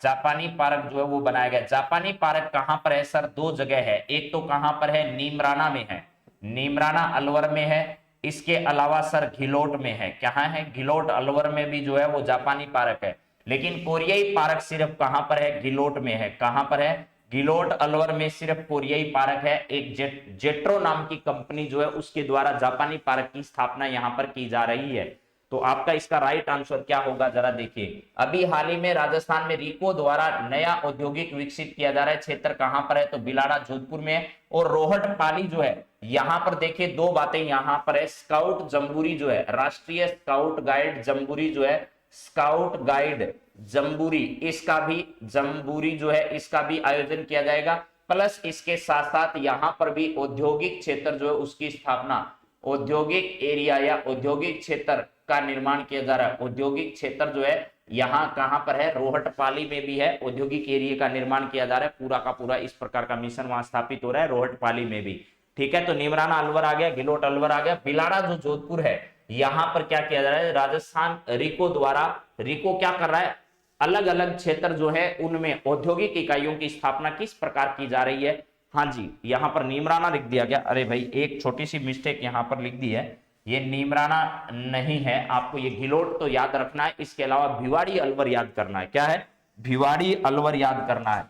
जो है वो बनाया गया। जापानी पार्क कहां पर है सर, दो जगह है, एक तो कहां पर है, नीमराना में है, नीमराना अलवर में है, इसके अलावा सर घिलोट में है। कहां है, घिलोट अलवर में भी जो है वो जापानी पार्क है, लेकिन कोरियाई पार्क सिर्फ कहां पर है, घिलोट में है। कहां पर है, घिलोट अलवर में सिर्फ कोरियाई पार्क है। एक जेट्रो नाम की कंपनी जो है उसके द्वारा जापानी पार्क की स्थापना यहां पर की जा रही है। तो आपका इसका राइट आंसर क्या होगा, जरा देखिए। अभी हाल ही में राजस्थान में रीको द्वारा नया औद्योगिक विकसित किया जा रहा है, क्षेत्र कहां पर है, तो बिलाड़ा जोधपुर में है। और रोहट पाली जो है, यहां पर देखिए दो बातें यहां पर है, स्काउट जम्बूरी जो है, राष्ट्रीय स्काउट गाइड जम्बूरी जो है, स्काउट गाइड जम्बूरी, इसका भी जम्बूरी जो है इसका भी आयोजन किया जाएगा। प्लस इसके साथ साथ यहां पर भी औद्योगिक क्षेत्र जो है उसकी स्थापना, औद्योगिक एरिया या औद्योगिक क्षेत्र का निर्माण किया जा रहा है। औद्योगिक क्षेत्र जो है यहाँ कहां पर है, रोहट पाली में भी है, औद्योगिक एरिया का निर्माण किया जा रहा है। पूरा का पूरा इस प्रकार का मिशन वहां स्थापित हो रहा है, रोहट पाली में भी। ठीक है, तो नीमराना अलवर आ गया, घिलोट अलवर आ गया। बिलाड़ा जो जोधपुर है, यहां पर क्या किया जा रहा है, राजस्थान रीको द्वारा, रीको क्या कर रहा है, अलग अलग क्षेत्र जो है उनमें औद्योगिक इकाइयों की स्थापना किस प्रकार की जा रही है, हाँ जी, यहाँ पर नीमराना लिख दिया गया। अरे भाई एक छोटी सी मिस्टेक यहाँ पर लिख दी है, ये नीमराना नहीं है, आपको ये घिलोट तो याद रखना है, इसके अलावा भिवाड़ी अलवर याद करना है। क्या है? भिवाड़ी अलवर याद करना है।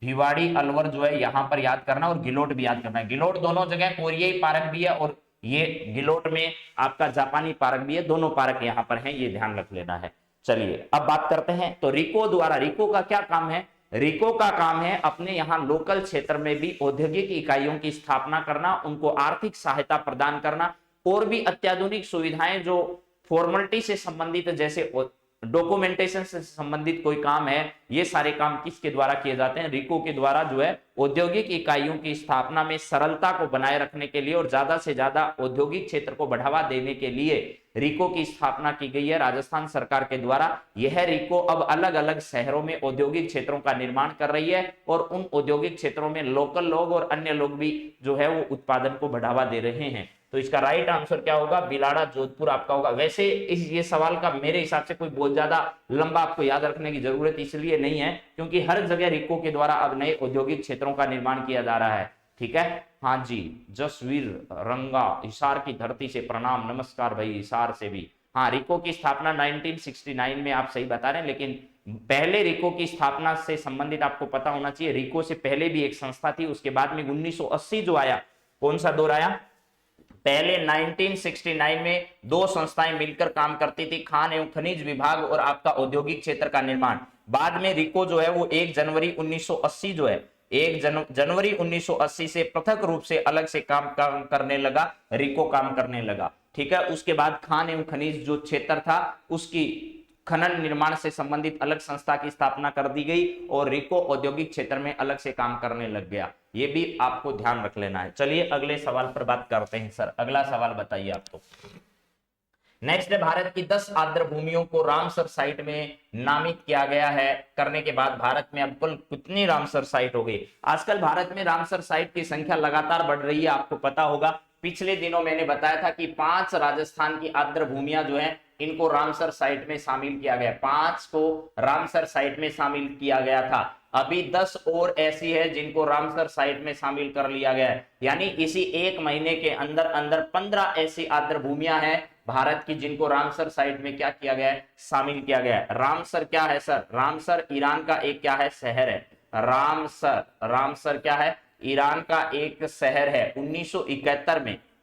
भिवाड़ी अलवर जो है यहाँ पर याद करना, और गिलोट भी याद करना है। गिलोट दोनों जगह कोरियाई पार्क भी है, और ये गिलोट में आपका जापानी पार्क भी है, दोनों पार्क यहाँ पर हैं, ये ध्यान रख लेना है। चलिए अब बात करते हैं, तो रिको द्वारा, रिको का क्या काम है? रिको का काम है अपने यहाँ लोकल क्षेत्र में भी औद्योगिक इकाइयों की स्थापना करना, उनको आर्थिक सहायता प्रदान करना, और भी अत्याधुनिक सुविधाएं जो फॉर्मेलिटी से संबंधित, जैसे डॉक्यूमेंटेशन से संबंधित कोई काम है, ये सारे काम किसके द्वारा किए जाते हैं? रिको के द्वारा जो है औद्योगिक इकाइयों की स्थापना में सरलता को बनाए रखने के लिए और ज्यादा से ज्यादा औद्योगिक क्षेत्र को बढ़ावा देने के लिए रिको की स्थापना की गई है राजस्थान सरकार के द्वारा। यह रिको अब अलग अलग शहरों में औद्योगिक क्षेत्रों का निर्माण कर रही है, और उन औद्योगिक क्षेत्रों में लोकल लोग और अन्य लोग भी जो है वो उत्पादन को बढ़ावा दे रहे हैं। तो इसका राइट आंसर क्या होगा? बिलाड़ा जोधपुर आपका होगा। वैसे ये सवाल का मेरे हिसाब से कोई बहुत ज्यादा लंबा आपको याद रखने की जरूरत इसलिए नहीं है क्योंकि हर जगह रिको के द्वारा अब नए औद्योगिक क्षेत्रों का निर्माण किया जा रहा है। ठीक है, हाँ जी, जसवीर रंगा, हिसार की धरती से प्रणाम, नमस्कार भाई हिसार से भी। हाँ, रिको की स्थापना 1969 में, आप सही बता रहे हैं, लेकिन पहले रिको की स्थापना से संबंधित आपको पता होना चाहिए, रिको से पहले भी एक संस्था थी, उसके बाद में 1980 जो आया, कौन सा दौर आया? पहले 1969 में दो संस्थाएं मिलकर काम करती थी, खान एवं खनिज विभाग और आपका औद्योगिक क्षेत्र का निर्माण। बाद में रिको जो है वो 1 जनवरी 1980 जो है, 1 जनवरी 1980 से पृथक रूप से अलग से काम करने लगा, रिको काम करने लगा। ठीक है, उसके बाद खान एवं खनिज जो क्षेत्र था उसकी खनन निर्माण से संबंधित अलग संस्था की स्थापना कर दी गई, और रिको औद्योगिक क्षेत्र में अलग से काम करने लग गया। ये भी आपको ध्यान रख लेना है। चलिए अगले सवाल पर बात करते हैं। सर अगला सवाल बताइए आपको। नेक्स्ट है, भारत की 10 आर्द्र भूमियों को रामसर साइट में नामित किया गया है। करने के बाद भारत में अब कुल कितनी रामसर साइट हो गई? आजकल भारत में रामसर साइट की संख्या लगातार बढ़ रही है, आपको पता होगा। पिछले दिनों मैंने बताया था कि 5 राजस्थान की आर्द्र भूमियां जो है इनको रामसर साइट में शामिल किया गया, 5 को रामसर साइट में शामिल किया गया था। अभी 10 और ऐसी है जिनको रामसर साइट में शामिल कर लिया गया है, यानी इसी एक महीने के अंदर अंदर 15 ऐसी आर्द्र भूमियां हैं भारत की जिनको रामसर साइट में क्या किया गया है? शामिल किया गया है। रामसर क्या है सर? रामसर ईरान का एक क्या है? शहर है। रामसर क्या है? ईरान का एक शहर है।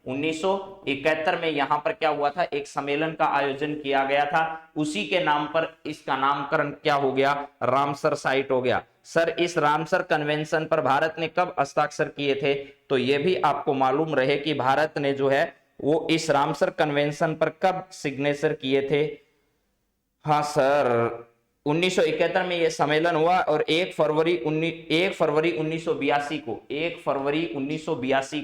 1971 में यहां पर क्या हुआ था? एक सम्मेलन का आयोजन किया गया था, उसी के नाम पर इसका नामकरण क्या हो गया? रामसर साइट हो गया। सर इस रामसर कन्वेंशन पर भारत ने कब हस्ताक्षर किए थे? तो यह भी आपको मालूम रहे कि भारत ने जो है वो इस रामसर कन्वेंशन पर कब सिग्नेचर किए थे? हाँ सर, 1971 में यह सम्मेलन हुआ, और 1 फरवरी 1982 को 1 फरवरी 1982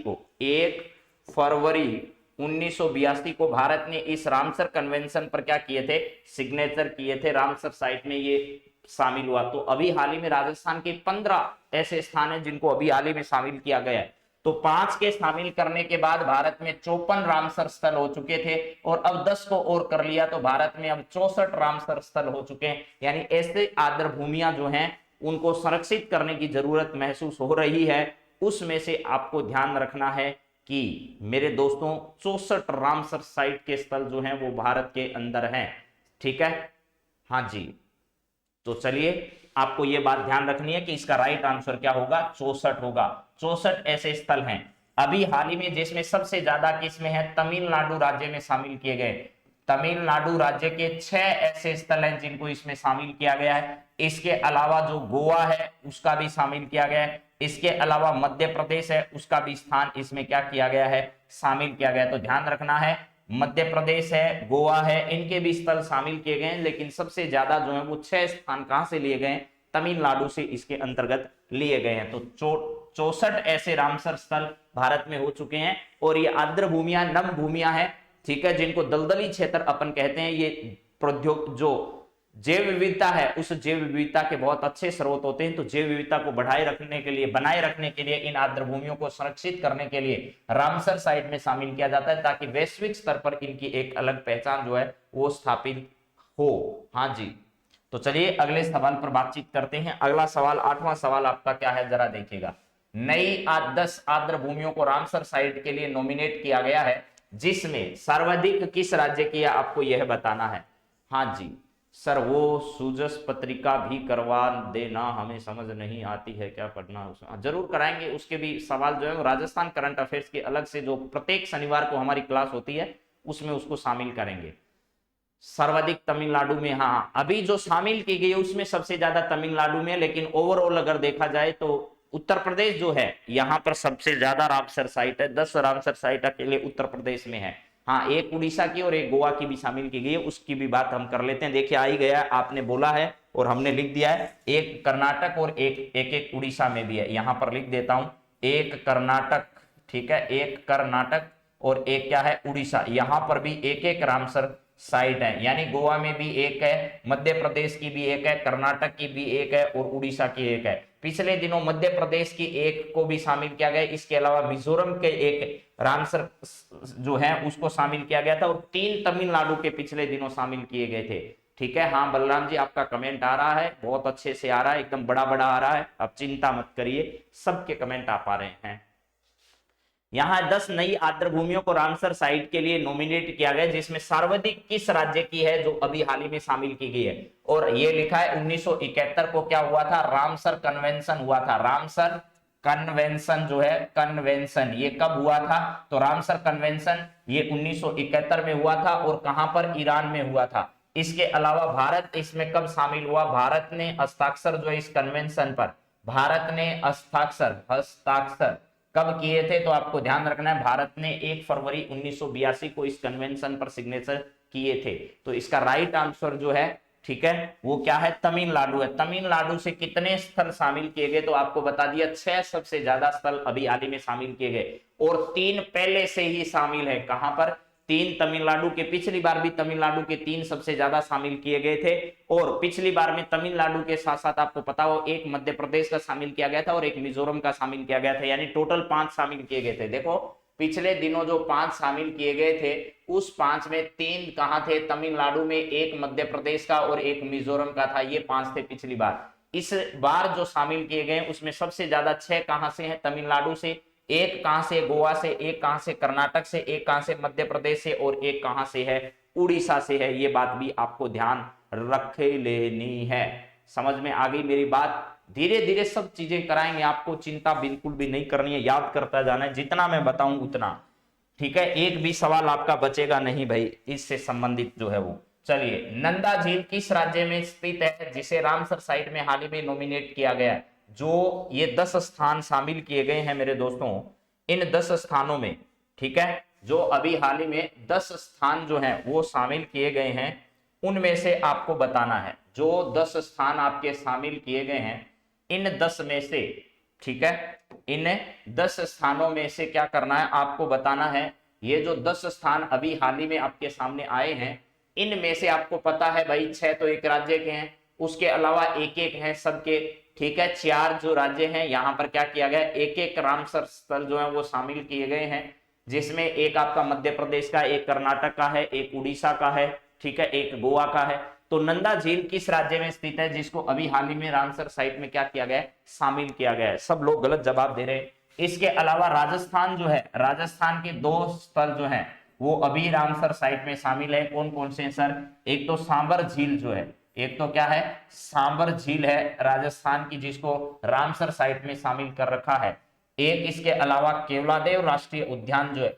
को भारत ने इस रामसर कन्वेंशन पर क्या किए थे? सिग्नेचर किए थे। रामसर साइट में ये शामिल हुआ। तो अभी हाल ही में राजस्थान के 15 ऐसे स्थान हैं जिनको अभी हाल ही में शामिल किया गया है। तो 5 के शामिल करने के बाद भारत में 54 रामसर स्थल हो चुके थे, और अब 10 को और कर लिया तो भारत में अब 64 रामसर स्थल हो चुके हैं। यानी ऐसे आर्द्र भूमियां जो हैं उनको संरक्षित करने की जरूरत महसूस हो रही है। उसमें से आपको ध्यान रखना है कि मेरे दोस्तों 64 रामसर साइट के स्थल जो हैं वो भारत के अंदर हैं। ठीक है, हाँ जी। तो चलिए आपको ये बात ध्यान रखनी है कि इसका राइट आंसर क्या होगा? 64 होगा। 64 ऐसे स्थल हैं अभी हाल ही में, जिसमें सबसे ज्यादा किसमें है? तमिलनाडु राज्य में शामिल किए गए। तमिलनाडु राज्य के 6 ऐसे स्थल हैं जिनको इसमें शामिल किया गया है। इसके अलावा जो गोवा है उसका भी शामिल किया गया है। इसके अलावा मध्य प्रदेश है उसका भी स्थान इसमें क्या किया गया है? शामिल किया गया है। तो ध्यान रखना है, मध्य प्रदेश है, गोवा है, इनके भी स्थल शामिल किए गए हैं, लेकिन सबसे ज्यादा जो है वो 6 स्थान कहां से लिए गए? तमिलनाडु से इसके अंतर्गत लिए गए हैं। तो 64 ऐसे रामसर स्थल भारत में हो चुके हैं, और ये आर्द्र भूमियां, नम भूमियां हैं, ठीक है, जिनको दलदली क्षेत्र अपन कहते हैं। ये प्रौद्योगिक जो जैव विविधता है उस जैव विविधता के बहुत अच्छे स्रोत होते हैं। तो जैव विविधता को बनाए रखने के लिए इन आर्द्र भूमियों को संरक्षित करने के लिए रामसर साइट में शामिल किया जाता है, ताकि वैश्विक स्तर पर इनकी एक अलग पहचान जो है वो स्थापित हो। हाँ जी, तो चलिए अगले सवाल पर बातचीत करते हैं। अगला सवाल, 8वां सवाल आपका क्या है, जरा देखिएगा। नई 10 आर्द्र भूमियों को रामसर साइट के लिए नॉमिनेट किया गया है, जिसमें सर्वाधिक किस राज्य की है, आपको यह बताना है। हाँ जी सर, वो सूजस पत्रिका भी करवा देना, हमें समझ नहीं आती है क्या पढ़ना उसमें। जरूर कराएंगे, उसके भी सवाल जो है राजस्थान करंट अफेयर्स के अलग से जो प्रत्येक शनिवार को हमारी क्लास होती है उसमें उसको शामिल करेंगे। सर्वाधिक तमिलनाडु में, हाँ अभी जो शामिल की गई है उसमें सबसे ज्यादा तमिलनाडु में, लेकिन ओवरऑल अगर देखा जाए तो उत्तर प्रदेश जो है यहाँ पर सबसे ज्यादा रामसर साइट है। 10 रामसर साइट अकेले उत्तर प्रदेश में है। हाँ, एक उड़ीसा की और एक गोवा की भी शामिल की गई है, उसकी भी बात हम कर लेते हैं। देखिए आ ही गया, आपने बोला है और हमने लिख दिया है। एक कर्नाटक और एक उड़ीसा में भी है, यहां पर लिख देता हूं, एक कर्नाटक, ठीक है, एक कर्नाटक और एक क्या है, उड़ीसा। यहां पर भी एक एक रामसर साइट है, यानी गोवा में भी एक है, मध्य प्रदेश की भी एक है, कर्नाटक की भी एक है और उड़ीसा की एक है। पिछले दिनों मध्य प्रदेश की एक को भी शामिल किया गया, इसके अलावा मिजोरम के एक रामसर जो है उसको शामिल किया गया था, और 3 तमिलनाडु के पिछले दिनों शामिल किए गए थे। ठीक है, हाँ बलराम जी आपका कमेंट आ रहा है, बहुत अच्छे से आ रहा है, एकदम बड़ा बड़ा आ रहा है, आप चिंता मत करिए, सबके कमेंट आ पा रहे हैं। यहाँ 10 नई आर्द्र भूमियों को रामसर साइट के लिए नॉमिनेट किया गया, जिसमें सर्वाधिक किस राज्य की है, जो अभी हाल ही में शामिल की गई है। और ये लिखा है 1971 को क्या हुआ था, रामसर कन्वेंशन हुआ था। रामसर कन्वेंशन जो है, कन्वेंशन ये कब हुआ था, तो रामसर कन्वेंशन ये 1971 में हुआ था, और कहां पर, ईरान में हुआ था। इसके अलावा भारत इसमें कब शामिल हुआ, भारत ने हस्ताक्षर जो है इस कन्वेंशन पर, भारत ने हस्ताक्षर कब किए थे, तो आपको ध्यान रखना है भारत ने 1 फरवरी 1982 को इस कन्वेंशन पर सिग्नेचर किए थे। तो इसका राइट आंसर जो है, ठीक है, वो क्या है, तमिलनाडु है। तमिलनाडु से कितने स्थल शामिल किए गए, तो आपको बता दिया 6 सबसे ज्यादा स्थल अभी हाल ही में शामिल किए गए, और 3 पहले से ही शामिल है। कहां पर, 3 तमिलनाडु के, पिछली बार भी तमिलनाडु के 3 सबसे ज्यादा शामिल किए गए थे, और पिछली बार में तमिलनाडु के साथ साथ आपको पता हो एक मध्य प्रदेश का शामिल किया गया था और एक मिजोरम का शामिल किया गया था, यानी टोटल 5 शामिल किए गए थे। देखो पिछले दिनों जो 5 शामिल किए गए थे, उस 5 में 3 कहां थे, तमिलनाडु में, एक मध्य प्रदेश का और एक मिजोरम का था, ये 5 थे पिछली बार। इस बार जो शामिल किए गए उसमें सबसे ज्यादा 6 कहां से हैं, तमिलनाडु से, एक कहां से, गोवा से, एक कहां से, कर्नाटक से, एक कहां से, मध्य प्रदेश से, और एक कहां से है, उड़ीसा से है। ये बात भी आपको ध्यान रखे लेनी है। समझ में आ गई मेरी बात। धीरे धीरे सब चीजें कराएंगे, आपको चिंता बिल्कुल भी नहीं करनी है, याद करता जाना है, जितना मैं बताऊं उतना। ठीक है, एक भी सवाल आपका बचेगा नहीं भाई इससे संबंधित जो है वो। चलिए, नंदा झील किस राज्य में स्थित है, जिसे रामसर साइट में हाल ही में नॉमिनेट किया गया है। जो ये 10 स्थान शामिल किए गए हैं मेरे दोस्तों, इन 10 स्थानों में, ठीक है, जो अभी हाल ही में 10 स्थान जो हैं वो शामिल किए गए हैं, उनमें से आपको बताना है। जो 10 स्थान आपके शामिल किए गए हैं, इन 10 में से, ठीक है, इन 10 स्थानों में से क्या करना है, आपको बताना है। ये जो 10 स्थान अभी हाल ही में आपके सामने आए हैं, इनमें से आपको पता है भाई 6 तो एक राज्य के हैं, उसके अलावा एक एक हैं सबके, ठीक है, 4 जो राज्य हैं यहाँ पर क्या किया गया, एक एक रामसर स्थल जो है वो शामिल किए गए हैं, जिसमें एक आपका मध्य प्रदेश का, एक कर्नाटक का है, एक उड़ीसा का है, ठीक है, एक गोवा का है। तो नंदा झील किस राज्य में स्थित है, जिसको अभी हाल ही में रामसर साइट में क्या किया गया है, शामिल किया गया है। सब लोग गलत जवाब दे रहे हैं। इसके अलावा राजस्थान जो है, राजस्थान के 2 स्थल जो है वो अभी रामसर साइट में शामिल है। कौन कौन से हैं सर, एक तो सांबर झील जो है, एक तो क्या है, सांबर झील है राजस्थान की, जिसको रामसर साइट में शामिल कर रखा है। एक इसके अलावा केवलादेव राष्ट्रीय उद्यान जो है,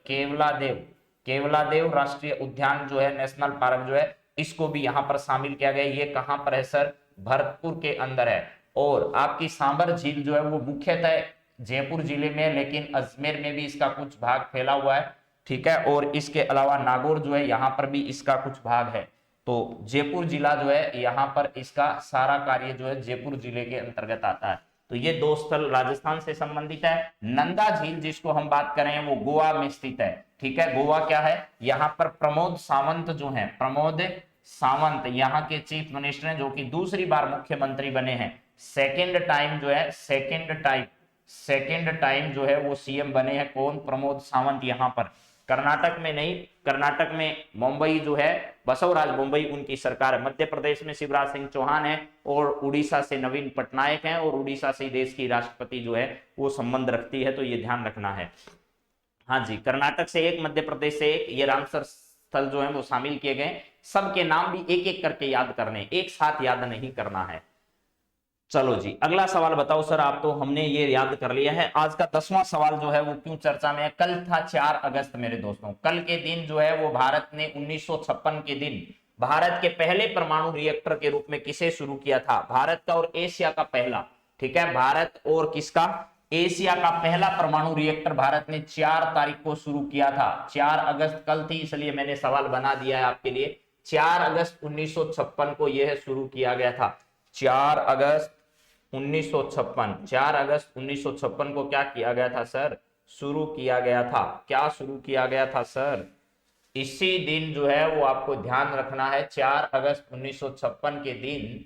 केवलादेव राष्ट्रीय उद्यान जो है, नेशनल पार्क जो है, इसको भी यहां पर शामिल किया गया। ये कहां पर है सर, भरतपुर के अंदर है। और आपकी सांबर झील जो है वो मुख्यतः जयपुर जिले में, लेकिन अजमेर में भी इसका कुछ भाग फैला हुआ है, ठीक है। और इसके अलावा नागौर जो है, यहाँ पर भी इसका कुछ भाग है। तो जयपुर जिला जो है, यहाँ पर इसका सारा कार्य जो है जयपुर जिले के अंतर्गत आता है। तो ये 2 स्थल राजस्थान से संबंधित है। नंदा झील जिसको हम बात कर रहे हैं वो गोवा में स्थित है, ठीक है। गोवा क्या है, यहाँ पर प्रमोद सावंत जो है, प्रमोद सावंत यहाँ के चीफ मिनिस्टर हैं, जो कि दूसरी बार मुख्यमंत्री बने हैं। सेकेंड टाइम जो है, सेकेंड टाइम जो है वो सीएम बने हैं। कौन, प्रमोद सावंत। यहाँ पर कर्नाटक में नहीं, कर्नाटक में मुंबई जो है बसवराज मुंबई उनकी सरकार है। मध्य प्रदेश में शिवराज सिंह चौहान है और उड़ीसा से नवीन पटनायक हैं और उड़ीसा से देश की राष्ट्रपति जो है वो संबंध रखती है, तो ये ध्यान रखना है। हाँ जी, कर्नाटक से एक, मध्य प्रदेश से एक, ये रामसर स्थल जो है वो शामिल किए गए। सबके नाम भी एक एक करके याद करने, एक साथ याद नहीं करना है। चलो जी, अगला सवाल बताओ सर। आप तो हमने ये याद कर लिया है। आज का 10वां सवाल जो है वो क्यों चर्चा में है? कल था 4 अगस्त मेरे दोस्तों। कल के दिन जो है वो भारत ने 1956 के दिन भारत के पहले परमाणु रिएक्टर के रूप में किसे शुरू किया था? भारत का और एशिया का पहला, ठीक है, भारत और किसका? एशिया का पहला परमाणु रिएक्टर भारत ने 4 तारीख को शुरू किया था। 4 अगस्त कल थी, इसलिए मैंने सवाल बना दिया है आपके लिए। 4 अगस्त 1956 को यह शुरू किया गया था। 4 अगस्त 1956, 4 अगस्त 1956 को क्या किया गया था सर? शुरू किया गया था। क्या शुरू किया गया था सर? इसी दिन जो है वो आपको ध्यान रखना है, 4 अगस्त 1956 के दिन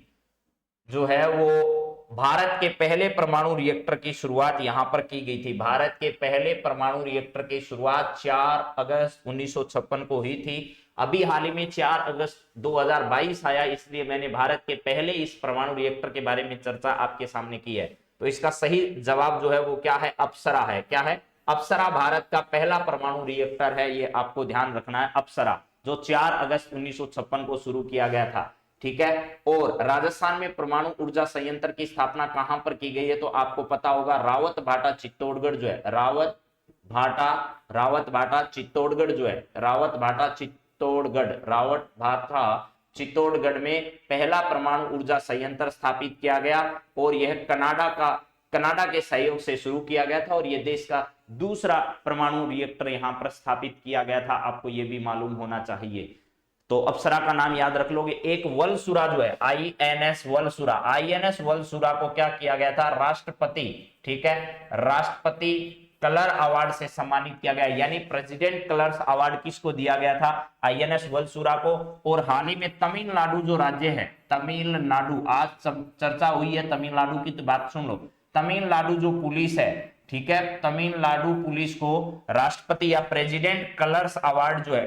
जो है वो भारत के पहले परमाणु रिएक्टर की शुरुआत यहां पर की गई थी। भारत के पहले परमाणु रिएक्टर की शुरुआत 4 अगस्त 1956 को हुई थी। अभी हाल ही में 4 अगस्त 2022 आया, इसलिए मैंने भारत के पहले इस परमाणु रिएक्टर के बारे में चर्चा आपके सामने की है। तो इसका सही जवाब जो है वो क्या है? अप्सरा है। क्या है? अप्सरा भारत का पहला परमाणु रिएक्टर है, ये आपको ध्यान रखना है। अप्सरा जो 4 अगस्त 1956 को शुरू किया गया था, ठीक है। और राजस्थान में परमाणु ऊर्जा संयंत्र की स्थापना कहां पर की गई है? तो आपको पता होगा, रावत भाटा चित्तौड़गढ़ जो है, रावत भाटा चित्तौड़गढ़ जो है, रावत भाटा चित्तौड़गढ़ में पहला परमाणु ऊर्जा संयंत्र स्थापित किया गया और यह कनाडा के सहयोग से शुरू किया गया था और यह देश का दूसरा परमाणु रिएक्टर यहां पर स्थापित किया गया था। आपको यह भी मालूम होना चाहिए। तो अप्सरा का नाम याद रख लोगे। एक वलसुरा जो है, आईएनएस वलसुरा को क्या किया गया था? राष्ट्रपति, ठीक है, राष्ट्रपति कलर अवार्ड से सम्मानित किया गया, यानी प्रेसिडेंट कलर्स अवार्ड किसको दिया गया था? आईएनएस वलसुरा को। और हाल ही में तमिलनाडु जो राज्य है, तमिलनाडु, आज चर्चा हुई है तमिलनाडु की, तो बात सुन लो। तमिलनाडु जो पुलिस है, ठीक है, तमिलनाडु पुलिस को राष्ट्रपति या प्रेसिडेंट कलर्स अवार्ड जो है,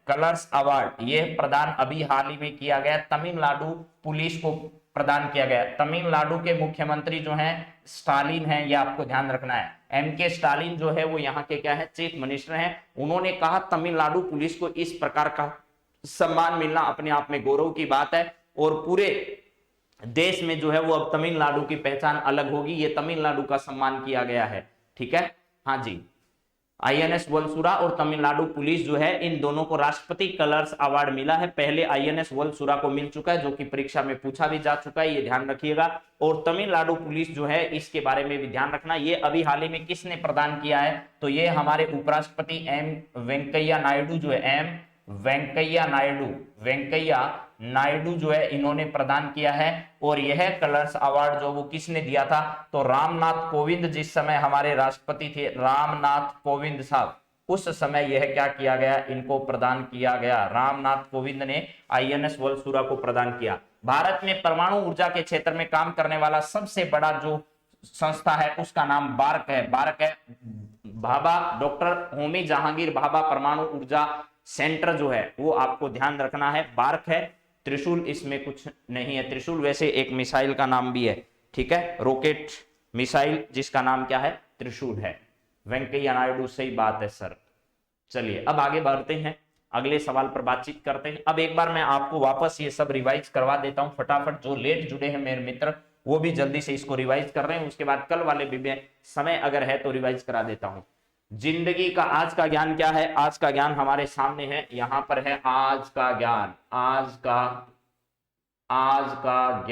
कलर्स अवार्ड, यह प्रदान अभी हाल ही में किया गया, तमिलनाडु पुलिस को प्रदान किया गया। तमिलनाडु के मुख्यमंत्री जो हैं स्टालिन हैं, ये आपको ध्यान रखना है। एमके स्टालिन जो है वो यहाँ के क्या है? चीफ मिनिस्टर हैं। उन्होंने कहा तमिलनाडु पुलिस को इस प्रकार का सम्मान मिलना अपने आप में गौरव की बात है और पूरे देश में जो है वो अब तमिलनाडु की पहचान अलग होगी। ये तमिलनाडु का सम्मान किया गया है, ठीक है। हाँ जी, आईएनएस वलसुरा और तमिलनाडु पुलिस जो है, इन दोनों को राष्ट्रपति कलर्स अवार्ड मिला है। पहले आईएनएस वलसुरा को मिल चुका है, जो कि परीक्षा में पूछा भी जा चुका है, ये ध्यान रखिएगा। और तमिलनाडु पुलिस जो है, इसके बारे में भी ध्यान रखना। ये अभी हाल ही में किसने प्रदान किया है? तो ये हमारे उपराष्ट्रपति एम वेंकैया नायडू जो है, वेंकैया नायडू जो है, इन्होंने प्रदान किया है। और यह कलर्स अवार्ड जो वो किसने दिया था? तो रामनाथ कोविंद, जिस समय हमारे राष्ट्रपति थे रामनाथ कोविंद साहब, उस समय यह क्या किया गया? इनको प्रदान किया गया। रामनाथ कोविंद ने आईएनएस वलसुरा को प्रदान किया। भारत में परमाणु ऊर्जा के क्षेत्र में काम करने वाला सबसे बड़ा जो संस्था है उसका नाम बार्क है। भाभा, डॉक्टर होमी जहांगीर भाभा परमाणु ऊर्जा सेंटर जो है वो आपको ध्यान रखना है, बार्क है। त्रिशूल इसमें कुछ नहीं है। त्रिशूल वैसे एक मिसाइल का नाम भी है, ठीक है, रॉकेट मिसाइल जिसका नाम क्या है? त्रिशूल है। वेंकैया नायडू, सही बात है सर। चलिए अब आगे बढ़ते हैं, अगले सवाल पर बातचीत करते हैं। अब एक बार मैं आपको वापस ये सब रिवाइज करवा देता हूं फटाफट। जो लेट जुड़े हैं मेरे मित्र वो भी जल्दी से इसको रिवाइज कर रहे हैं, उसके बाद कल वाले भी समय अगर है तो रिवाइज करा देता हूं। जिंदगी का आज का ज्ञान क्या है? आज का ज्ञान हमारे सामने है, यहां पर है आज का ज्ञान। आज का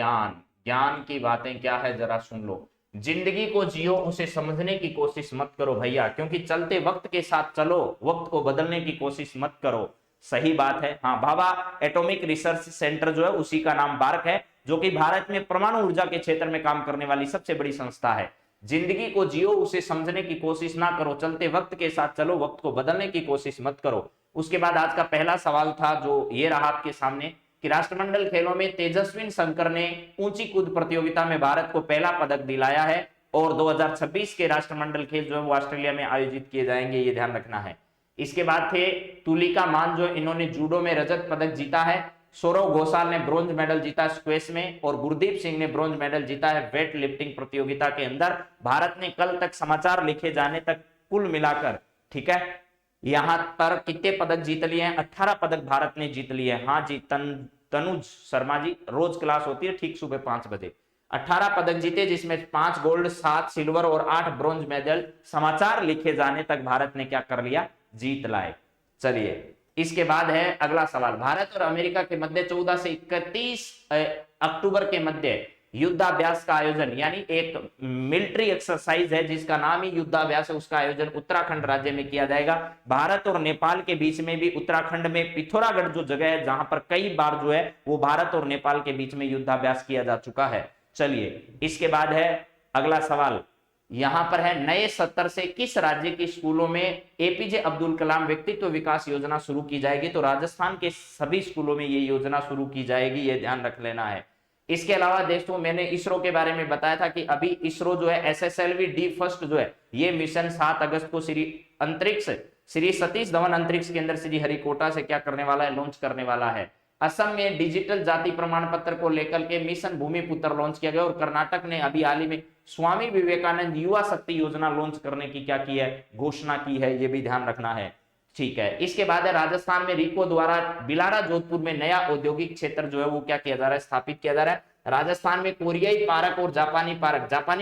ज्ञान की बातें क्या है जरा सुन लो। जिंदगी को जियो, उसे समझने की कोशिश मत करो भैया, क्योंकि चलते वक्त के साथ चलो, वक्त को बदलने की कोशिश मत करो। सही बात है। हाँ, भाभा एटॉमिक रिसर्च सेंटर जो है उसी का नाम बार्क है, जो कि भारत में परमाणु ऊर्जा के क्षेत्र में काम करने वाली सबसे बड़ी संस्था है। जिंदगी को जियो, उसे समझने की कोशिश ना करो, चलते वक्त के साथ चलो, वक्त को बदलने की कोशिश मत करो। उसके बाद आज का पहला सवाल था जो ये रहा आपके सामने कि राष्ट्रमंडल खेलों में तेजस्विन शंकर ने ऊंची कूद प्रतियोगिता में भारत को पहला पदक दिलाया है। और 2026 के राष्ट्रमंडल खेल जो है वो ऑस्ट्रेलिया में आयोजित किए जाएंगे, ये ध्यान रखना है। इसके बाद थे तुलिका मान, जो इन्होंने जूडो में रजत पदक जीता है। सौरव घोषाल ने ब्रॉन्ज मेडल जीता स्क्वैश में, और गुरदीप सिंह ने ब्रॉन्ज मेडल जीता है वेट लिफ्टिंग प्रतियोगिता के अंदर। भारत ने कल तक समाचार लिखे जाने तक कुल मिलाकर, ठीक है, यहां पर कितने पदक जीत लिए हैं? 18 पदक भारत ने जीत लिए। हाँ जी, तनुज शर्मा जी, रोज क्लास होती है ठीक सुबह 5 बजे। 18 पदक जीते, जिसमें 5 गोल्ड, 7 सिल्वर और 8 ब्रॉन्ज मेडल समाचार लिखे जाने तक भारत ने क्या कर लिया? जीत लाए। चलिए, इसके बाद है अगला सवाल। भारत और अमेरिका के मध्य 14 से 31 अक्टूबर के मध्य युद्धाभ्यास का आयोजन, यानी एक मिलिट्री एक्सरसाइज है जिसका नाम ही युद्धाभ्यास है, उसका आयोजन उत्तराखंड राज्य में किया जाएगा। भारत और नेपाल के बीच में भी उत्तराखंड में पिथौरागढ़ जो जगह है जहां पर कई बार जो है वो भारत और नेपाल के बीच में युद्धाभ्यास किया जा चुका है। चलिए, इसके बाद है अगला सवाल, यहां पर है नए सत्र से किस राज्य के स्कूलों में एपीजे अब्दुल कलाम व्यक्तित्व विकास योजना शुरू की जाएगी? तो राजस्थान के सभी स्कूलों में ये योजना शुरू की जाएगी, ये ध्यान रख लेना है। इसके अलावा दोस्तों, मैंने इसरो के बारे में बताया था कि अभी इसरो जो है SSLV D फर्स्ट जो है ये मिशन 7 अगस्त को श्री सतीश धवन अंतरिक्ष केंद्र श्री हरिकोटा से क्या करने वाला है? लॉन्च करने वाला है। असम में डिजिटल जाति प्रमाण पत्र को लेकर के मिशन भूमिपुत्र लॉन्च किया गया, और कर्नाटक ने अभी हाल ही में स्वामी विवेकानंद युवा शक्ति योजना लॉन्च करने की क्या की है? घोषणा की है, ये भी ध्यान रखना है। ठीक है, इसके बाद है राजस्थान में रिको द्वारा बिलारा जोधपुर में नया औद्योगिक क्षेत्र जो है वो क्या किया जा रहा है? स्थापित किया जा रहा है। राजस्थान में कोरियाई पार्क और जापानी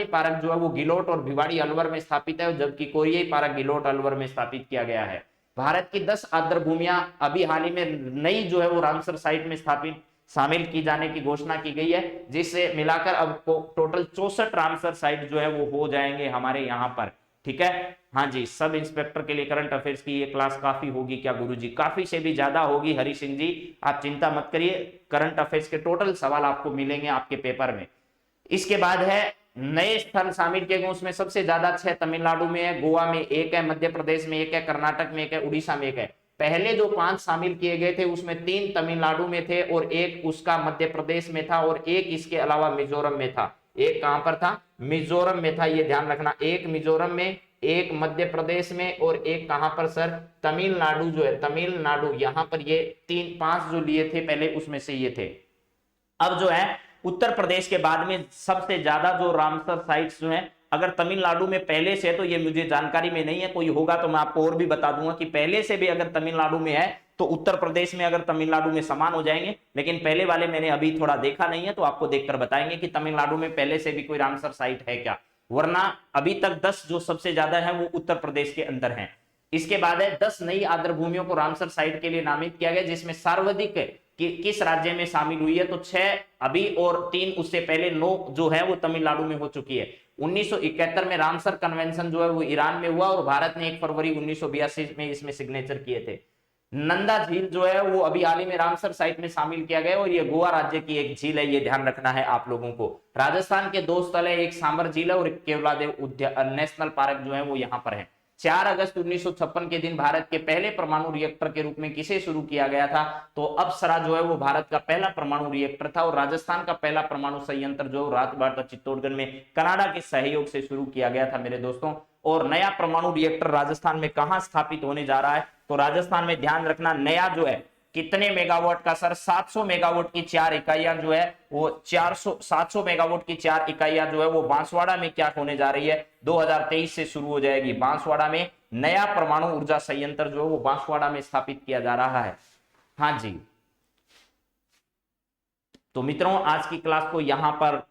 पार्क जो है वो गिलोट और भिवाड़ी अलवर में स्थापित है, जबकि कोरियाई पार्क गिलोट अलवर में स्थापित किया गया है। भारत की 10 आर्द्र भूमियां अभी हाल ही में नई जो है वो रामसर साइट में स्थापित शामिल की जाने की घोषणा की गई है, जिससे मिलाकर अब टोटल 64 रामसर साइट जो है वो हो जाएंगे हमारे यहाँ पर। ठीक है, हाँ जी, सब इंस्पेक्टर के लिए करंट अफेयर्स की ये क्लास काफी होगी क्या गुरुजी? काफी से भी ज्यादा होगी हरि सिंह जी, आप चिंता मत करिए। करंट अफेयर्स के टोटल सवाल आपको मिलेंगे आपके पेपर में। इसके बाद है नए स्थल शामिल किए गए, उसमें सबसे ज्यादा 6 तमिलनाडु में है, गोवा में 1 है, मध्य प्रदेश में 1 है, कर्नाटक में 1 है, उड़ीसा में 1 है। पहले जो 5 शामिल किए गए थे उसमें 3 तमिलनाडु में थे और 1 उसका मध्य प्रदेश में था, और 1 इसके अलावा मिजोरम में था। 1 कहां पर था? मिजोरम में था, ये ध्यान रखना। 1 मिजोरम में, 1 मध्य प्रदेश में, और 1 कहां पर सर? तमिलनाडु जो है, तमिलनाडु, यहां पर ये 3-5 जो लिए थे पहले उसमें से ये थे। अब जो है उत्तर प्रदेश के बाद में सबसे ज्यादा जो रामसर साइट्स जो हैं, अगर तमिलनाडु में पहले से है तो ये मुझे जानकारी में नहीं है, कोई होगा तो मैं आपको और भी बता दूंगा कि पहले से भी अगर तमिलनाडु में है तो उत्तर प्रदेश में अगर तमिलनाडु में समान हो जाएंगे, लेकिन पहले वाले मैंने अभी थोड़ा देखा नहीं है, तो आपको देखकर बताएंगे कि तमिलनाडु में पहले से भी कोई रामसर साइट है क्या, वरना अभी तक 10 जो सबसे ज्यादा है वो उत्तर प्रदेश के अंदर है। इसके बाद है 10 नई आर्द्र भूमियों को रामसर साइट के लिए नामित किया गया, जिसमें सर्वाधिक किस राज्य में शामिल हुई है? तो 6 अभी, और 3 उससे पहले 9 जो है वो तमिलनाडु में हो चुकी है। 1971 में रामसर कन्वेंशन जो है वो ईरान में हुआ, और भारत ने 1 फरवरी 1982 में इसमें सिग्नेचर किए थे। नंदा झील जो है वो अभी हाल ही में रामसर साइट में शामिल किया गया, और ये गोवा राज्य की एक झील है, ये ध्यान रखना है आप लोगों को। राजस्थान के 2 स्थल है, एक सांबर झील है और एक केवलादेव नेशनल पार्क जो है वो यहाँ पर है। 4 अगस्त 1956 के दिन भारत के पहले परमाणु रिएक्टर के रूप में किसे शुरू किया गया था? तो अप्सरा जो है वो भारत का पहला परमाणु रिएक्टर था, और राजस्थान का पहला परमाणु संयंत्र जो रातबाड़ा चित्तौड़गढ़ में कनाडा के सहयोग से शुरू किया गया था मेरे दोस्तों। और नया परमाणु रिएक्टर राजस्थान में कहां स्थापित होने जा रहा है? तो राजस्थान में ध्यान रखना, नया जो है कितने मेगावाट का सर? 700 मेगावाट की 4 इकाइयां जो है वो 700 मेगावाट की 4 इकाइयां जो है वो बांसवाड़ा में क्या होने जा रही है? 2023 से शुरू हो जाएगी। बांसवाड़ा में नया परमाणु ऊर्जा संयंत्र जो है वो बांसवाड़ा में स्थापित किया जा रहा है। हाँ जी, तो मित्रों आज की क्लास को यहां पर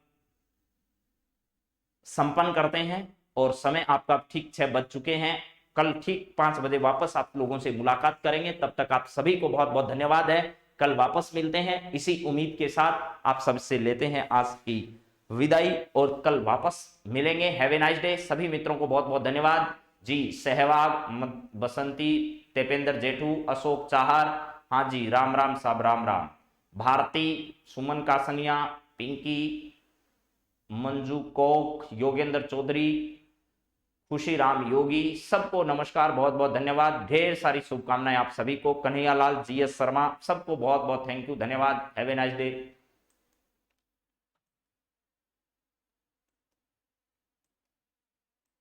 संपन्न करते हैं, और समय आपका ठीक 6 बज चुके हैं। कल ठीक 5 बजे वापस आप लोगों से मुलाकात करेंगे, तब तक आप सभी को बहुत बहुत धन्यवाद है। कल वापस मिलते हैं, इसी उम्मीद के साथ आप सबसे लेते हैं आज की विदाई, और कल वापस मिलेंगे। Have a nice day. सभी मित्रों को बहुत बहुत धन्यवाद जी। सहवाग, बसंती, तेपेंद्र जेठू, अशोक चाहर, हाँ जी, राम राम साहब, राम राम। भारती, सुमन कासनिया, पिंकी, मंजू कोक, योगेंद्र चौधरी, खुशी राम योगी, सबको नमस्कार, बहुत बहुत धन्यवाद। ढेर सारी शुभकामनाएं आप सभी को। कन्हैया लाल, GS शर्मा, सबको बहुत बहुत थैंक यू, धन्यवाद। Have a nice day.